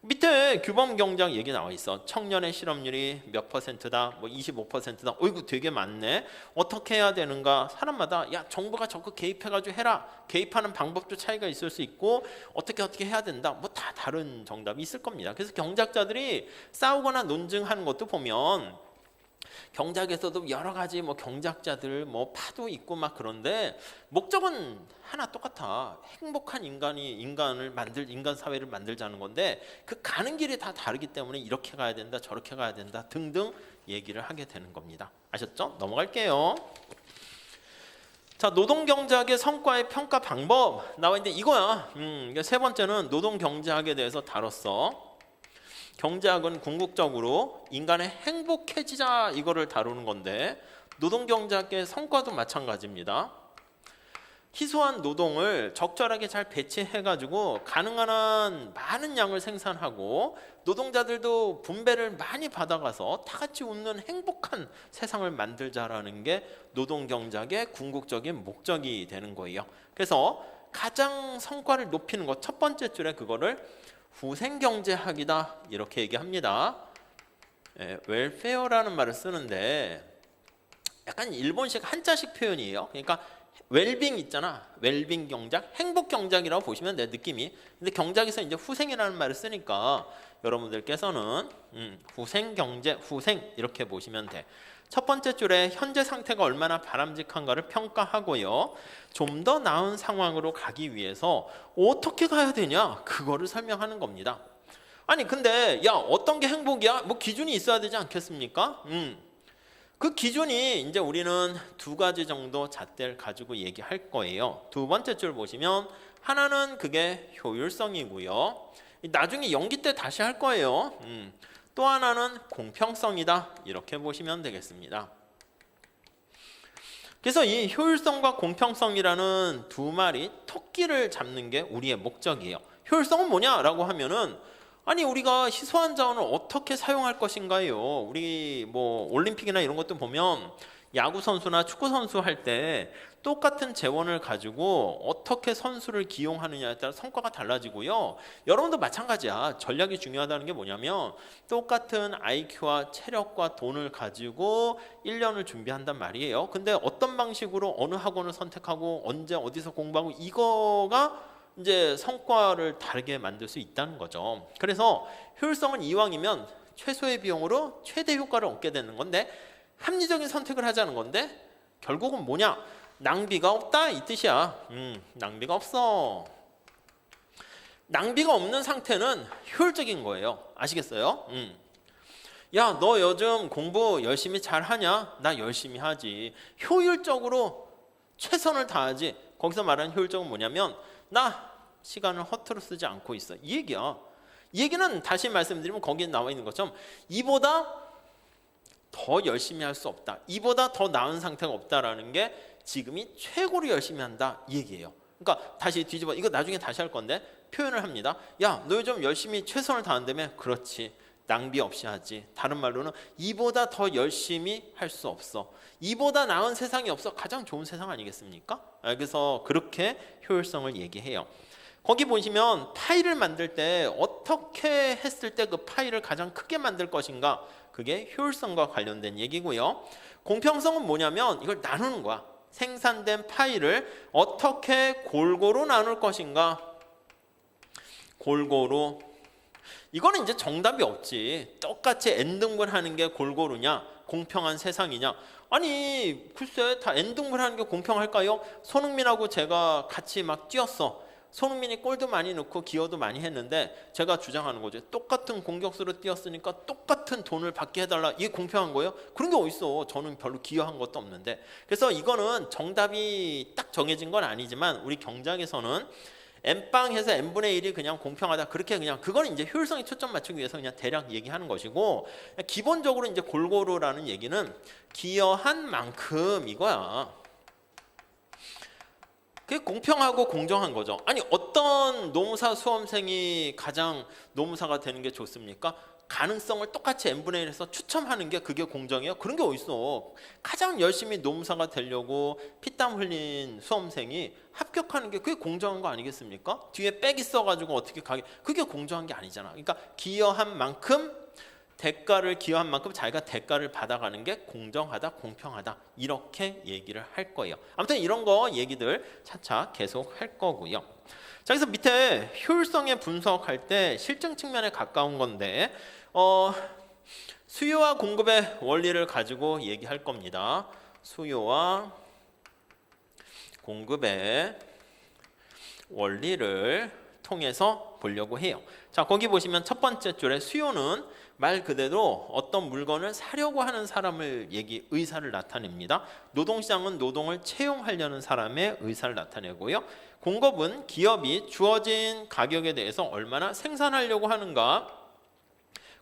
[SPEAKER 1] 밑에 규범 경작 얘기 나와 있어. 청년의 실업률이 몇 %다, 뭐 25%다. 어이구 되게 많네. 어떻게 해야 되는가? 사람마다 야 정부가 적극 개입해가지고 해라. 개입하는 방법도 차이가 있을 수 있고 어떻게 해야 된다. 뭐 다 다른 정답이 있을 겁니다. 그래서 경작자들이 싸우거나 논증하는 것도 보면 경작에서도 여러 가지 뭐 경작자들 뭐 파도 있고 막 그런데 목적은 하나 똑같아. 행복한 인간 사회를 만들자는 건데 그 가는 길이 다 다르기 때문에 이렇게 가야 된다 저렇게 가야 된다 등등 얘기를 하게 되는 겁니다. 아셨죠? 넘어갈게요. 자, 노동경제학의 성과의 평가 방법 나와 있는데 이거야. 세 번째는 노동경제학에 대해서 다뤘어. 경제학은 궁극적으로 인간의 행복해지자 이거를 다루는 건데 노동경제학의 성과도 마찬가지입니다. 희소한 노동을 적절하게 잘 배치해가지고 가능한 한 많은 양을 생산하고 노동자들도 분배를 많이 받아가서 다 같이 웃는 행복한 세상을 만들자라는 게 노동경제학의 궁극적인 목적이 되는 거예요. 그래서 가장 성과를 높이는 것 첫 번째 줄에 그거를 후생경제학이다 이렇게 얘기합니다. 웰페어라는 말을 쓰는데 약간 일본식 한자식 표현이에요. 그러니까 웰빙 있잖아. 웰빙 경작, 행복 경작이라고 보시면 내 느낌이. 근데 경작에서 이제 후생이라는 말을 쓰니까 여러분들께서는 후생 경제, 후생 이렇게 보시면 돼. 첫 번째 줄에 현재 상태가 얼마나 바람직한가를 평가하고요. 좀 더 나은 상황으로 가기 위해서 어떻게 가야 되냐? 그거를 설명하는 겁니다. 아니 근데 야 어떤 게 행복이야? 뭐 기준이 있어야 되지 않겠습니까? 그 기준이 이제 우리는 두 가지 정도 잣대를 가지고 얘기할 거예요. 두 번째 줄 보시면 하나는 그게 효율성이고요. 나중에 연기 때 다시 할 거예요. 또 하나는 공평성이다 이렇게 보시면 되겠습니다. 그래서 이 효율성과 공평성이라는 두 마리 토끼를 잡는 게 우리의 목적이에요. 효율성은 뭐냐라고 하면은 아니 우리가 희소한 자원을 어떻게 사용할 것인가요? 우리 뭐 올림픽이나 이런 것도 보면 야구 선수나 축구 선수 할 때 똑같은 재원을 가지고 어떻게 선수를 기용하느냐에 따라 성과가 달라지고요. 여러분도 마찬가지야. 전략이 중요하다는 게 뭐냐면 똑같은 IQ와 체력과 돈을 가지고 1년을 준비한단 말이에요. 근데 어떤 방식으로 어느 학원을 선택하고 언제 어디서 공부하고 이거가 이제 성과를 다르게 만들 수 있다는 거죠. 그래서 효율성은 이왕이면 최소의 비용으로 최대 효과를 얻게 되는 건데 합리적인 선택을 하자는 건데 결국은 뭐냐? 낭비가 없다 이 뜻이야. 낭비가 없어. 낭비가 없는 상태는 효율적인 거예요. 아시겠어요? 야, 너 요즘 공부 열심히 잘하냐? 나 열심히 하지. 효율적으로 최선을 다하지. 거기서 말하는 효율적은 뭐냐면 나 시간을 허투루 쓰지 않고 있어. 이 얘기야. 이 얘기는 다시 말씀드리면 거기에 나와 있는 것처럼 이보다 더 열심히 할 수 없다. 이보다 더 나은 상태가 없다라는 게 지금이 최고로 열심히 한다 이 얘기예요. 그러니까 다시 뒤집어 이거 나중에 다시 할 건데 표현을 합니다. 야, 너 요즘 열심히 최선을 다한다며? 그렇지. 낭비 없이 하지. 다른 말로는 이보다 더 열심히 할 수 없어. 이보다 나은 세상이 없어. 가장 좋은 세상 아니겠습니까? 그래서 그렇게 효율성을 얘기해요. 거기 보시면 파일을 만들 때 어떻게 했을 때 그 파일을 가장 크게 만들 것인가? 그게 효율성과 관련된 얘기고요. 공평성은 뭐냐면 이걸 나누는 거야. 생산된 파일을 어떻게 골고루 나눌 것인가? 골고루. 이거는 이제 정답이 없지. 똑같이 n등분 하는 게 골고루냐? 공평한 세상이냐? 아니 글쎄 다 N등분 하는 게 공평할까요? 손흥민하고 제가 같이 막 뛰었어. 손흥민이 골도 많이 넣고 기여도 많이 했는데 제가 주장하는 거죠. 똑같은 공격수로 뛰었으니까 똑같은 돈을 받게 해달라. 이게 공평한 거예요? 그런 게 어딨어. 저는 별로 기여한 것도 없는데. 그래서 이거는 정답이 딱 정해진 건 아니지만 우리 경제학에서는 N빵해서 N분의 1이 그냥 공평하다. 그렇게 그냥 그거는 이제 효율성에 초점 맞추기 위해서 그냥 대략 얘기하는 것이고, 기본적으로 이제 골고루라는 얘기는 기여한 만큼 이거야. 그게 공평하고 공정한 거죠. 아니 어떤 노무사 수험생이 가장 노무사가 되는 게 좋습니까? 가능성을 똑같이 n분의 1에서 추첨하는 게 그게 공정이에요? 그런 게 어딨어. 가장 열심히 노무사가 되려고 피땀 흘린 수험생이 합격하는 게 그게 공정한 거 아니겠습니까? 뒤에 빽 있어가지고 어떻게 가게, 그게 공정한 게 아니잖아. 그러니까 기여한 만큼 대가를 기여한 만큼 자기가 대가를 받아가는 게 공정하다, 공평하다 이렇게 얘기를 할 거예요. 아무튼 이런 거 얘기들 차차 계속 할 거고요. 자, 그래서 밑에 효율성의 분석할 때 실증 측면에 가까운 건데 수요와 공급의 원리를 가지고 얘기할 겁니다. 수요와 공급의 원리를 통해서 보려고 해요. 자, 거기 보시면 첫 번째 줄에 수요는 말 그대로 어떤 물건을 사려고 하는 사람을 의사를 나타냅니다. 노동시장은 노동을 채용하려는 사람의 의사를 나타내고요. 공급은 기업이 주어진 가격에 대해서 얼마나 생산하려고 하는가,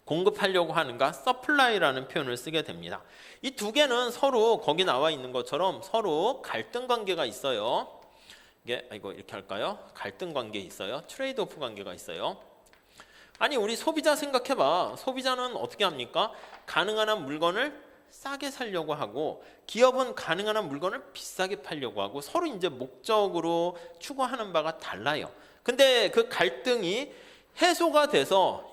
[SPEAKER 1] 공급하려고 하는가, 서플라이라는 표현을 쓰게 됩니다. 이 두 개는 서로 거기 나와 있는 것처럼 서로 갈등 관계가 있어요. 이게 이렇게 할까요? 갈등 관계 있어요. 트레이드 오프 관계가 있어요. 아니 우리 소비자 생각해봐. 소비자는 어떻게 합니까? 가능한 한 물건을 싸게 사려고 하고 기업은 가능한 한 물건을 비싸게 팔려고 하고 서로 이제 목적으로 추구하는 바가 달라요. 근데 그 갈등이 해소가 돼서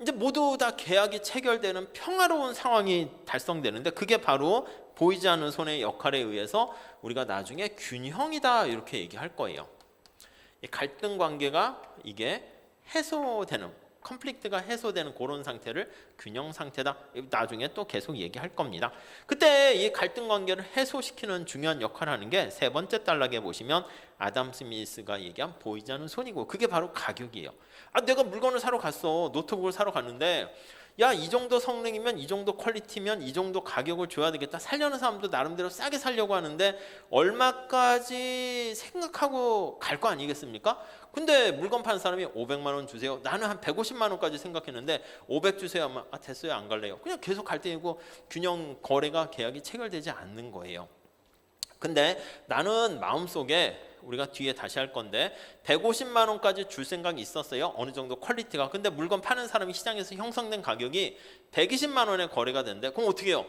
[SPEAKER 1] 이제 모두 다 계약이 체결되는 평화로운 상황이 달성되는데 그게 바로 보이지 않는 손의 역할에 의해서 우리가 나중에 균형이다 이렇게 얘기할 거예요. 갈등 관계가 이게 해소되는, 컨플릭트가 해소되는 그런 상태를 균형 상태다. 나중에 또 계속 얘기할 겁니다. 그때 이 갈등 관계를 해소시키는 중요한 역할을 하는 게 세 번째 단락에 보시면 아담 스미스가 얘기한 보이지 않는 손이고 그게 바로 가격이에요. 내가 물건을 사러 갔어. 노트북을 사러 갔는데 야, 이 정도 성능이면 이 정도 퀄리티면 이 정도 가격을 줘야 되겠다. 살려는 사람도 나름대로 싸게 살려고 하는데 얼마까지 생각하고 갈 거 아니겠습니까? 근데 물건 파는 사람이 500만 원 주세요. 나는 한 150만 원까지 생각했는데 500 주세요 하면 됐어요, 안 갈래요. 그냥 계속 갈등이고 균형 거래가 계약이 체결되지 않는 거예요. 근데 나는 마음속에 우리가 뒤에 다시 할 건데 150만 원까지 줄 생각이 있었어요. 어느 정도 퀄리티가. 근데 물건 파는 사람이 시장에서 형성된 가격이 120만 원에 거래가 된대. 그럼 어떻게 해요?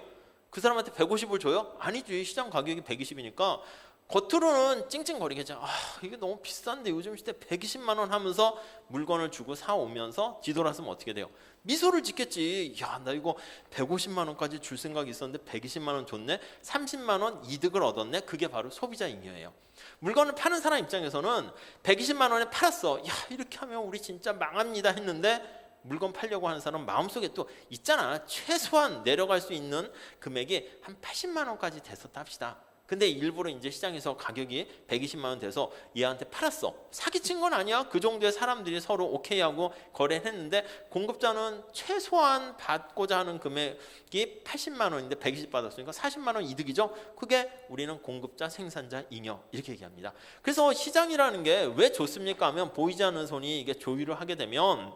[SPEAKER 1] 그 사람한테 150을 줘요? 아니지. 시장 가격이 120이니까 겉으로는 찡찡거리겠죠. 이게 너무 비싼데 요즘 시대 120만 원 하면서 물건을 주고 사오면서 뒤돌아서면 어떻게 돼요? 미소를 짓겠지. 야, 나 이거 150만 원까지 줄 생각이 있었는데 120만 원 줬네. 30만 원 이득을 얻었네. 그게 바로 소비자 잉여예요. 물건을 파는 사람 입장에서는 120만 원에 팔았어. 야, 이렇게 하면 우리 진짜 망합니다 했는데 물건 팔려고 하는 사람 마음속에 또 있잖아. 최소한 내려갈 수 있는 금액이 한 80만 원까지 됐었다 합시다. 근데 일부러 이제 시장에서 가격이 120만 원 돼서 얘한테 팔았어. 사기친 건 아니야. 그 정도의 사람들이 서로 오케이하고 거래를 했는데 공급자는 최소한 받고자 하는 금액이 80만 원인데 120 받았으니까 40만 원 이득이죠. 그게 우리는 공급자, 생산자, 잉여 이렇게 얘기합니다. 그래서 시장이라는 게 왜 좋습니까 하면 보이지 않는 손이 이게 조율을 하게 되면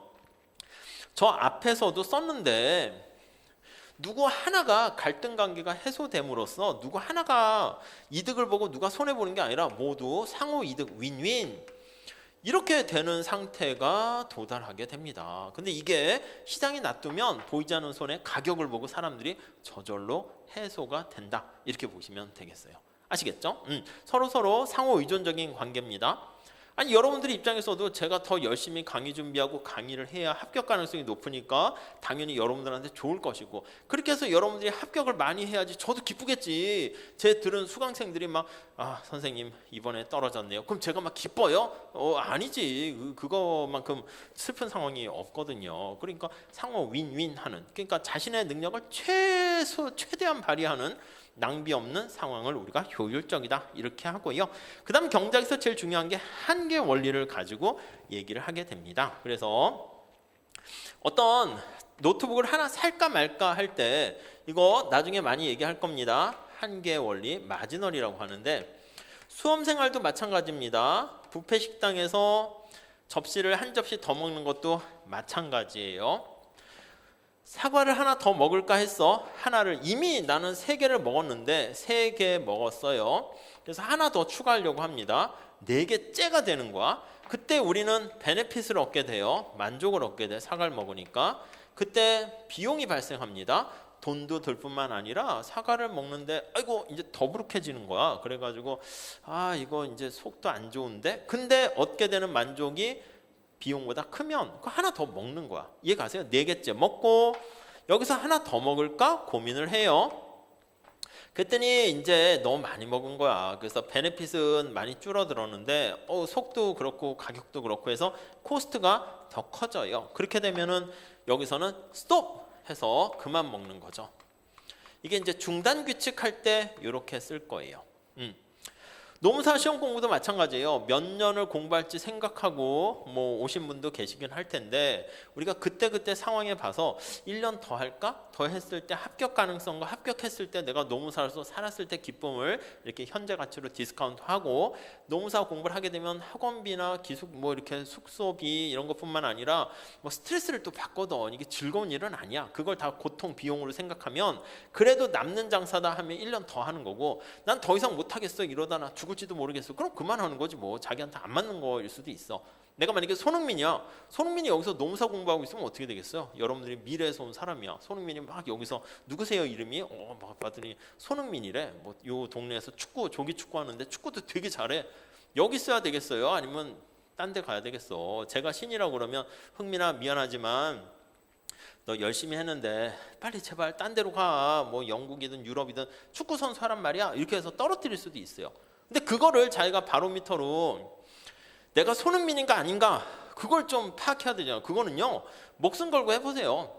[SPEAKER 1] 저 앞에서도 썼는데 누구 하나가 갈등 관계가 해소됨으로써 누구 하나가 이득을 보고 누가 손해보는 게 아니라 모두 상호 이득 윈윈 이렇게 되는 상태가 도달하게 됩니다. 근데 이게 시장이 놔두면 보이지 않는 손에 가격을 보고 사람들이 저절로 해소가 된다 이렇게 보시면 되겠어요. 아시겠죠? 서로 상호 의존적인 관계입니다. 아니 여러분들 입장에서도 제가 더 열심히 강의 준비하고 강의를 해야 합격 가능성이 높으니까 당연히 여러분들한테 좋을 것이고, 그렇게 해서 여러분들이 합격을 많이 해야지 저도 기쁘겠지. 제 들은 수강생들이 막 선생님 이번에 떨어졌네요. 그럼 제가 막 기뻐요? 아니지. 그거만큼 슬픈 상황이 없거든요. 그러니까 상호 윈윈 하는, 그러니까 자신의 능력을 최대한 발휘하는 낭비 없는 상황을 우리가 효율적이다 이렇게 하고요. 그 다음 경작에서 제일 중요한 게 한계 원리를 가지고 얘기를 하게 됩니다. 그래서 어떤 노트북을 하나 살까 말까 할 때 이거 나중에 많이 얘기할 겁니다. 한계 원리, 마지널이라고 하는데 수험생활도 마찬가지입니다. 뷔페 식당에서 접시를 한 접시 더 먹는 것도 마찬가지예요. 사과를 하나 더 먹을까 했어. 하나를 이미 나는 3개를 먹었는데 3개 먹었어요. 그래서 하나 더 추가하려고 합니다. 4개째가 되는 거야. 그때 우리는 베네핏을 얻게 돼요. 만족을 얻게 돼. 사과를 먹으니까. 그때 비용이 발생합니다. 돈도 들 뿐만 아니라 사과를 먹는데 아이고 이제 더부룩해지는 거야. 그래가지고 이거 이제 속도 안 좋은데. 근데 얻게 되는 만족이 비용보다 크면 그거 하나 더 먹는 거야. 이해 가세요? 4개째 먹고 여기서 하나 더 먹을까 고민을 해요. 그랬더니 이제 너무 많이 먹은 거야. 그래서 베네핏은 많이 줄어들었는데 속도 그렇고 가격도 그렇고 해서 코스트가 더 커져요. 그렇게 되면은 여기서는 스톱 해서 그만 먹는 거죠. 이게 이제 중단 규칙할 때 이렇게 쓸 거예요. 노무사 시험 공부도 마찬가지예요. 몇 년을 공부할지 생각하고 오신 분도 계시긴 할 텐데 우리가 그때 상황에 봐서 1년 더 할까? 더 했을 때 합격 가능성과 합격했을 때 내가 노무사로서 살았을 때 기쁨을 이렇게 현재 가치로 디스카운트하고, 노무사 공부를 하게 되면 학원비나 기숙 이렇게 숙소비 이런 것뿐만 아니라 스트레스를 또 받거든. 이게 즐거운 일은 아니야. 그걸 다 고통 비용으로 생각하면 그래도 남는 장사다 하면 1년 더 하는 거고, 난 더 이상 못 하겠어 이러다 나 죽을지도 모르겠어. 그럼 그만하는 거지 자기한테 안 맞는 거일 수도 있어. 내가 만약에 손흥민이야. 손흥민이 여기서 노무사 공부하고 있으면 어떻게 되겠어요? 여러분들이 미래에서 온 사람이야. 손흥민이 막 여기서 누구세요 이름이? 막 봤더니 손흥민이래. 요 동네에서 조기 축구 하는데 축구도 되게 잘해. 여기 있어야 되겠어요? 아니면 딴 데 가야 되겠어? 제가 신이라고 그러면 흥민아 미안하지만 너 열심히 했는데 빨리 제발 딴 데로 가. 영국이든 유럽이든 축구 선수 하란 말이야. 이렇게 해서 떨어뜨릴 수도 있어요. 근데 그거를 자기가 바로미터로 내가 손흥민인가 아닌가 그걸 좀 파악해야 되잖아요. 그거는요 목숨 걸고 해보세요.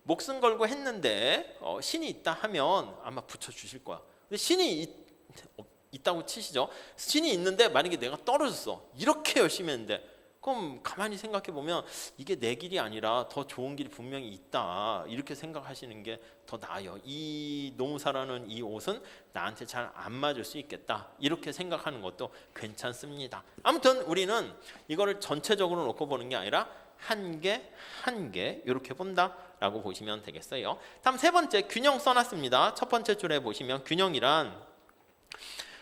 [SPEAKER 1] 목숨 걸고 했는데 신이 있다 하면 아마 붙여주실 거야. 근데 신이 있다고 치시죠. 신이 있는데 만약에 내가 떨어졌어. 이렇게 열심히 했는데 그럼 가만히 생각해 보면 이게 내 길이 아니라 더 좋은 길이 분명히 있다. 이렇게 생각하시는 게 더 나아요. 이 노무사라는 이 옷은 나한테 잘 안 맞을 수 있겠다. 이렇게 생각하는 것도 괜찮습니다. 아무튼 우리는 이거를 전체적으로 놓고 보는 게 아니라 한 개 이렇게 본다라고 보시면 되겠어요. 다음 3번째 균형 써놨습니다. 첫 번째 줄에 보시면 균형이란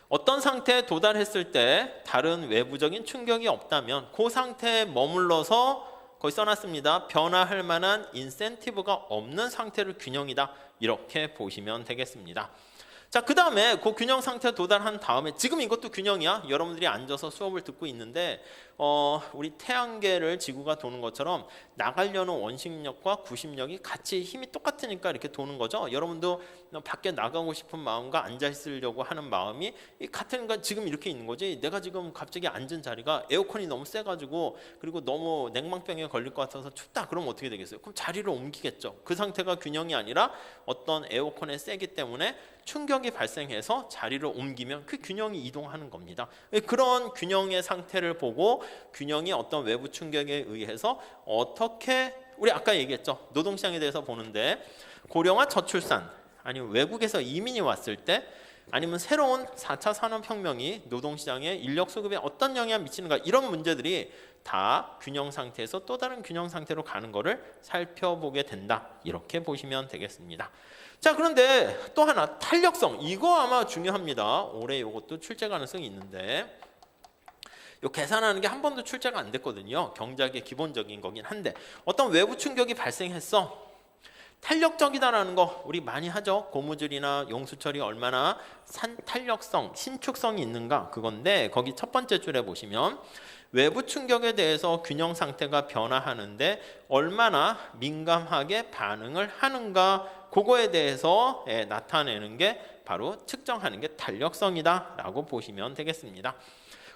[SPEAKER 1] 어떤 상태에 도달했을 때 다른 외부적인 충격이 없다면 그 상태에 머물러서 거기 써놨습니다. 변화할 만한 인센티브가 없는 상태를 균형이다. 이렇게 보시면 되겠습니다. 자, 그 다음에 그 균형 상태에 도달한 다음에 지금 이것도 균형이야. 여러분들이 앉아서 수업을 듣고 있는데 우리 태양계를 지구가 도는 것처럼 나가려는 원심력과 구심력이 같이 힘이 똑같으니까 이렇게 도는 거죠. 여러분도 밖에 나가고 싶은 마음과 앉아 있으려고 하는 마음이 같으니까 지금 이렇게 있는 거지. 내가 지금 갑자기 앉은 자리가 에어컨이 너무 세가지고 그리고 너무 냉방병에 걸릴 것 같아서 춥다. 그럼 어떻게 되겠어요? 그럼 자리를 옮기겠죠. 그 상태가 균형이 아니라 어떤 에어컨의 세기 때문에 충격이 발생해서 자리를 옮기면 그 균형이 이동하는 겁니다. 그런 균형의 상태를 보고 균형이 어떤 외부 충격에 의해서 어떻게, 우리 아까 얘기했죠. 노동시장에 대해서 보는데 고령화 저출산 아니면 외국에서 이민이 왔을 때 아니면 새로운 4차 산업혁명이 노동시장에 인력 수급에 어떤 영향을 미치는가, 이런 문제들이 다 균형 상태에서 또 다른 균형 상태로 가는 거를 살펴보게 된다. 이렇게 보시면 되겠습니다. 자, 그런데 또 하나 탄력성, 이거 아마 중요합니다. 올해 이것도 출제 가능성이 있는데 요 계산하는 게 한 번도 출제가 안 됐거든요. 경작의 기본적인 거긴 한데 어떤 외부 충격이 발생했어. 탄력적이다라는 거 우리 많이 하죠. 고무줄이나 용수철이 얼마나 탄력성, 신축성이 있는가 그건데 거기 첫 번째 줄에 보시면 외부 충격에 대해서 균형 상태가 변화하는데 얼마나 민감하게 반응을 하는가, 그거에 대해서 나타내는 게 바로 측정하는 게 탄력성이다 라고 보시면 되겠습니다.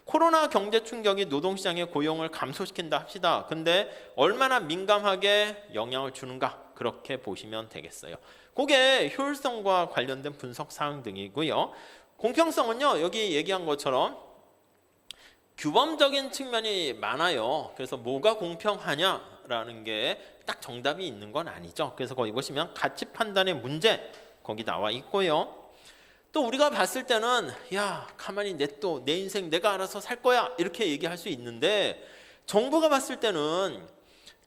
[SPEAKER 1] 코로나 경제 충격이 노동시장의 고용을 감소시킨다 합시다. 근데 얼마나 민감하게 영향을 주는가, 그렇게 보시면 되겠어요. 그게 효율성과 관련된 분석 사항 등이고요. 공평성은요, 여기 얘기한 것처럼 규범적인 측면이 많아요. 그래서 뭐가 공평하냐라는 게 딱 정답이 있는 건 아니죠. 그래서 거기 보시면 가치 판단의 문제, 거기 나와 있고요. 또 우리가 봤을 때는 야, 가만히 냅둬, 내 인생 내가 알아서 살 거야, 이렇게 얘기할 수 있는데, 정부가 봤을 때는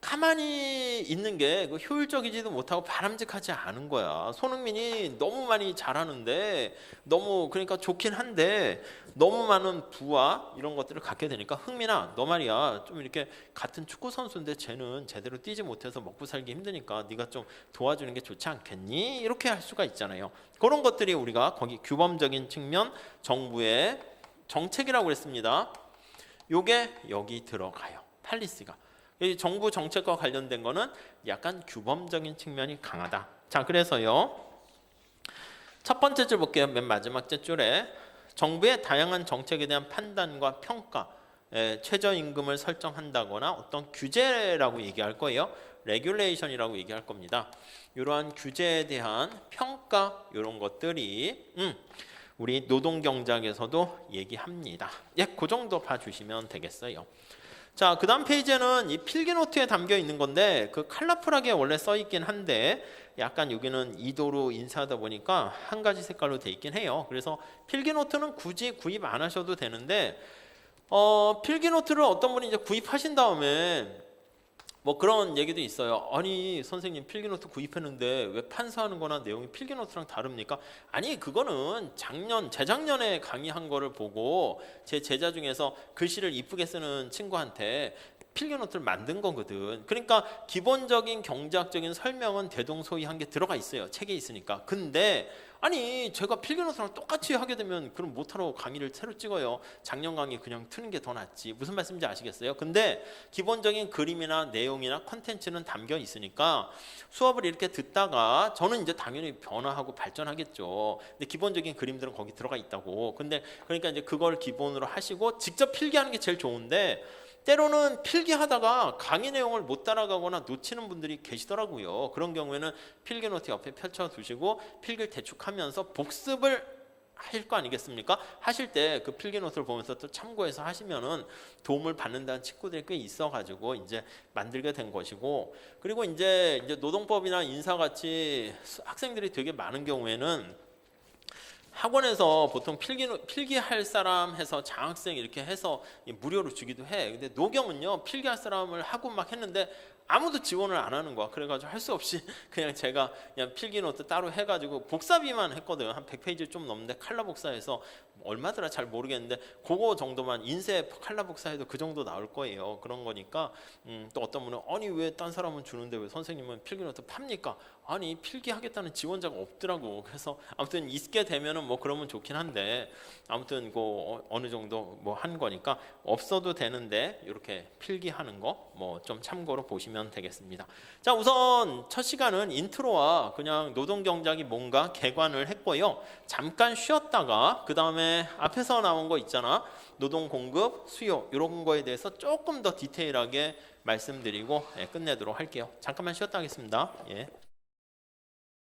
[SPEAKER 1] 가만히 있는 게 효율적이지도 못하고 바람직하지 않은 거야. 손흥민이 너무 많이 잘하는데, 너무 그러니까 좋긴 한데 너무 많은 부와 이런 것들을 갖게 되니까, 흥민아 너 말이야 좀 이렇게 같은 축구 선수인데 쟤는 제대로 뛰지 못해서 먹고 살기 힘드니까 네가 좀 도와주는 게 좋지 않겠니? 이렇게 할 수가 있잖아요. 그런 것들이 우리가 거기 규범적인 측면, 정부의 정책이라고 그랬습니다. 요게 여기 들어가요. 팔리시가. 이 정부 정책과 관련된 거는 약간 규범적인 측면이 강하다. 자, 그래서요, 첫 번째 줄 볼게요. 맨 마지막 줄에 정부의 다양한 정책에 대한 판단과 평가, 최저임금을 설정한다거나 어떤 규제라고 얘기할 거예요. 레귤레이션이라고 얘기할 겁니다. 이러한 규제에 대한 평가, 이런 것들이 우리 노동경제학에서도 얘기합니다. 그 정도 봐주시면 되겠어요. 자, 그 다음 페이지에는 이 필기노트에 담겨 있는 건데, 그 컬러풀하게 원래 써 있긴 한데 약간 여기는 이도로 인쇄하다 보니까 한 가지 색깔로 돼 있긴 해요. 그래서 필기노트는 굳이 구입 안 하셔도 되는데, 필기노트를 어떤 분이 이제 구입하신 다음에 뭐 그런 얘기도 있어요. 아니 선생님, 필기노트 구입했는데 왜 판사하는 거나 내용이 필기노트랑 다릅니까? 아니, 그거는 재작년에 강의한 거를 보고 제 제자 중에서 글씨를 이쁘게 쓰는 친구한테 필기노트를 만든 거거든. 그러니까 기본적인 경제학적인 설명은 대동소이한 게 들어가 있어요. 책에 있으니까. 근데 아니, 제가 필기노트랑 똑같이 하게 되면 그럼 못하러 강의를 새로 찍어요. 작년 강의 그냥 트는 게 더 낫지. 무슨 말씀인지 아시겠어요? 근데 기본적인 그림이나 내용이나 컨텐츠는 담겨 있으니까 수업을 이렇게 듣다가 저는 이제 당연히 변화하고 발전하겠죠. 근데 기본적인 그림들은 거기 들어가 있다고. 근데 그러니까 이제 그걸 기본으로 하시고 직접 필기하는 게 제일 좋은데, 때로는 필기하다가 강의 내용을 못 따라가거나 놓치는 분들이 계시더라고요. 그런 경우에는 필기노트 옆에 펼쳐두시고 필기를 대충 하면서 복습을 하실 거 아니겠습니까? 하실 때 그 필기노트를 보면서 또 참고해서 하시면은 도움을 받는다는 친구들이 꽤 있어가지고 이제 만들게 된 것이고, 그리고 이제 노동법이나 인사같이 학생들이 되게 많은 경우에는 학원에서 보통 필기할 사람 해서 장학생 이렇게 해서 무료로 주기도 해. 근데 노경은요, 필기할 사람을 하고 막 했는데 아무도 지원을 안 하는 거야. 그래가지고 할 수 없이 그냥 제가 그냥 필기노트 따로 해가지고 복사비만 했거든. 한 100페이지 좀 넘는데 칼라 복사해서 얼마더라 잘 모르겠는데 그거 정도만, 인쇄 칼라 복사해도 그 정도 나올 거예요. 그런 거니까 또 어떤 분은 아니 왜 딴 사람은 주는데 왜 선생님은 필기노트 팝니까? 아니, 필기하겠다는 지원자가 없더라고. 그래서 아무튼 있게 되면은 뭐 그러면 좋긴 한데, 아무튼 그 어느 정도 뭐 한 거니까 없어도 되는데 이렇게 필기하는 거 뭐 좀 참고로 보시면 되겠습니다. 자, 우선 첫 시간은 인트로와 그냥 노동경제학이 뭔가 개관을 했고요. 잠깐 쉬었다가 그 다음에 앞에서 나온 거 있잖아, 노동 공급, 수요, 이런 거에 대해서 조금 더 디테일하게 말씀드리고 끝내도록 할게요. 잠깐만 쉬었다 하겠습니다. 예.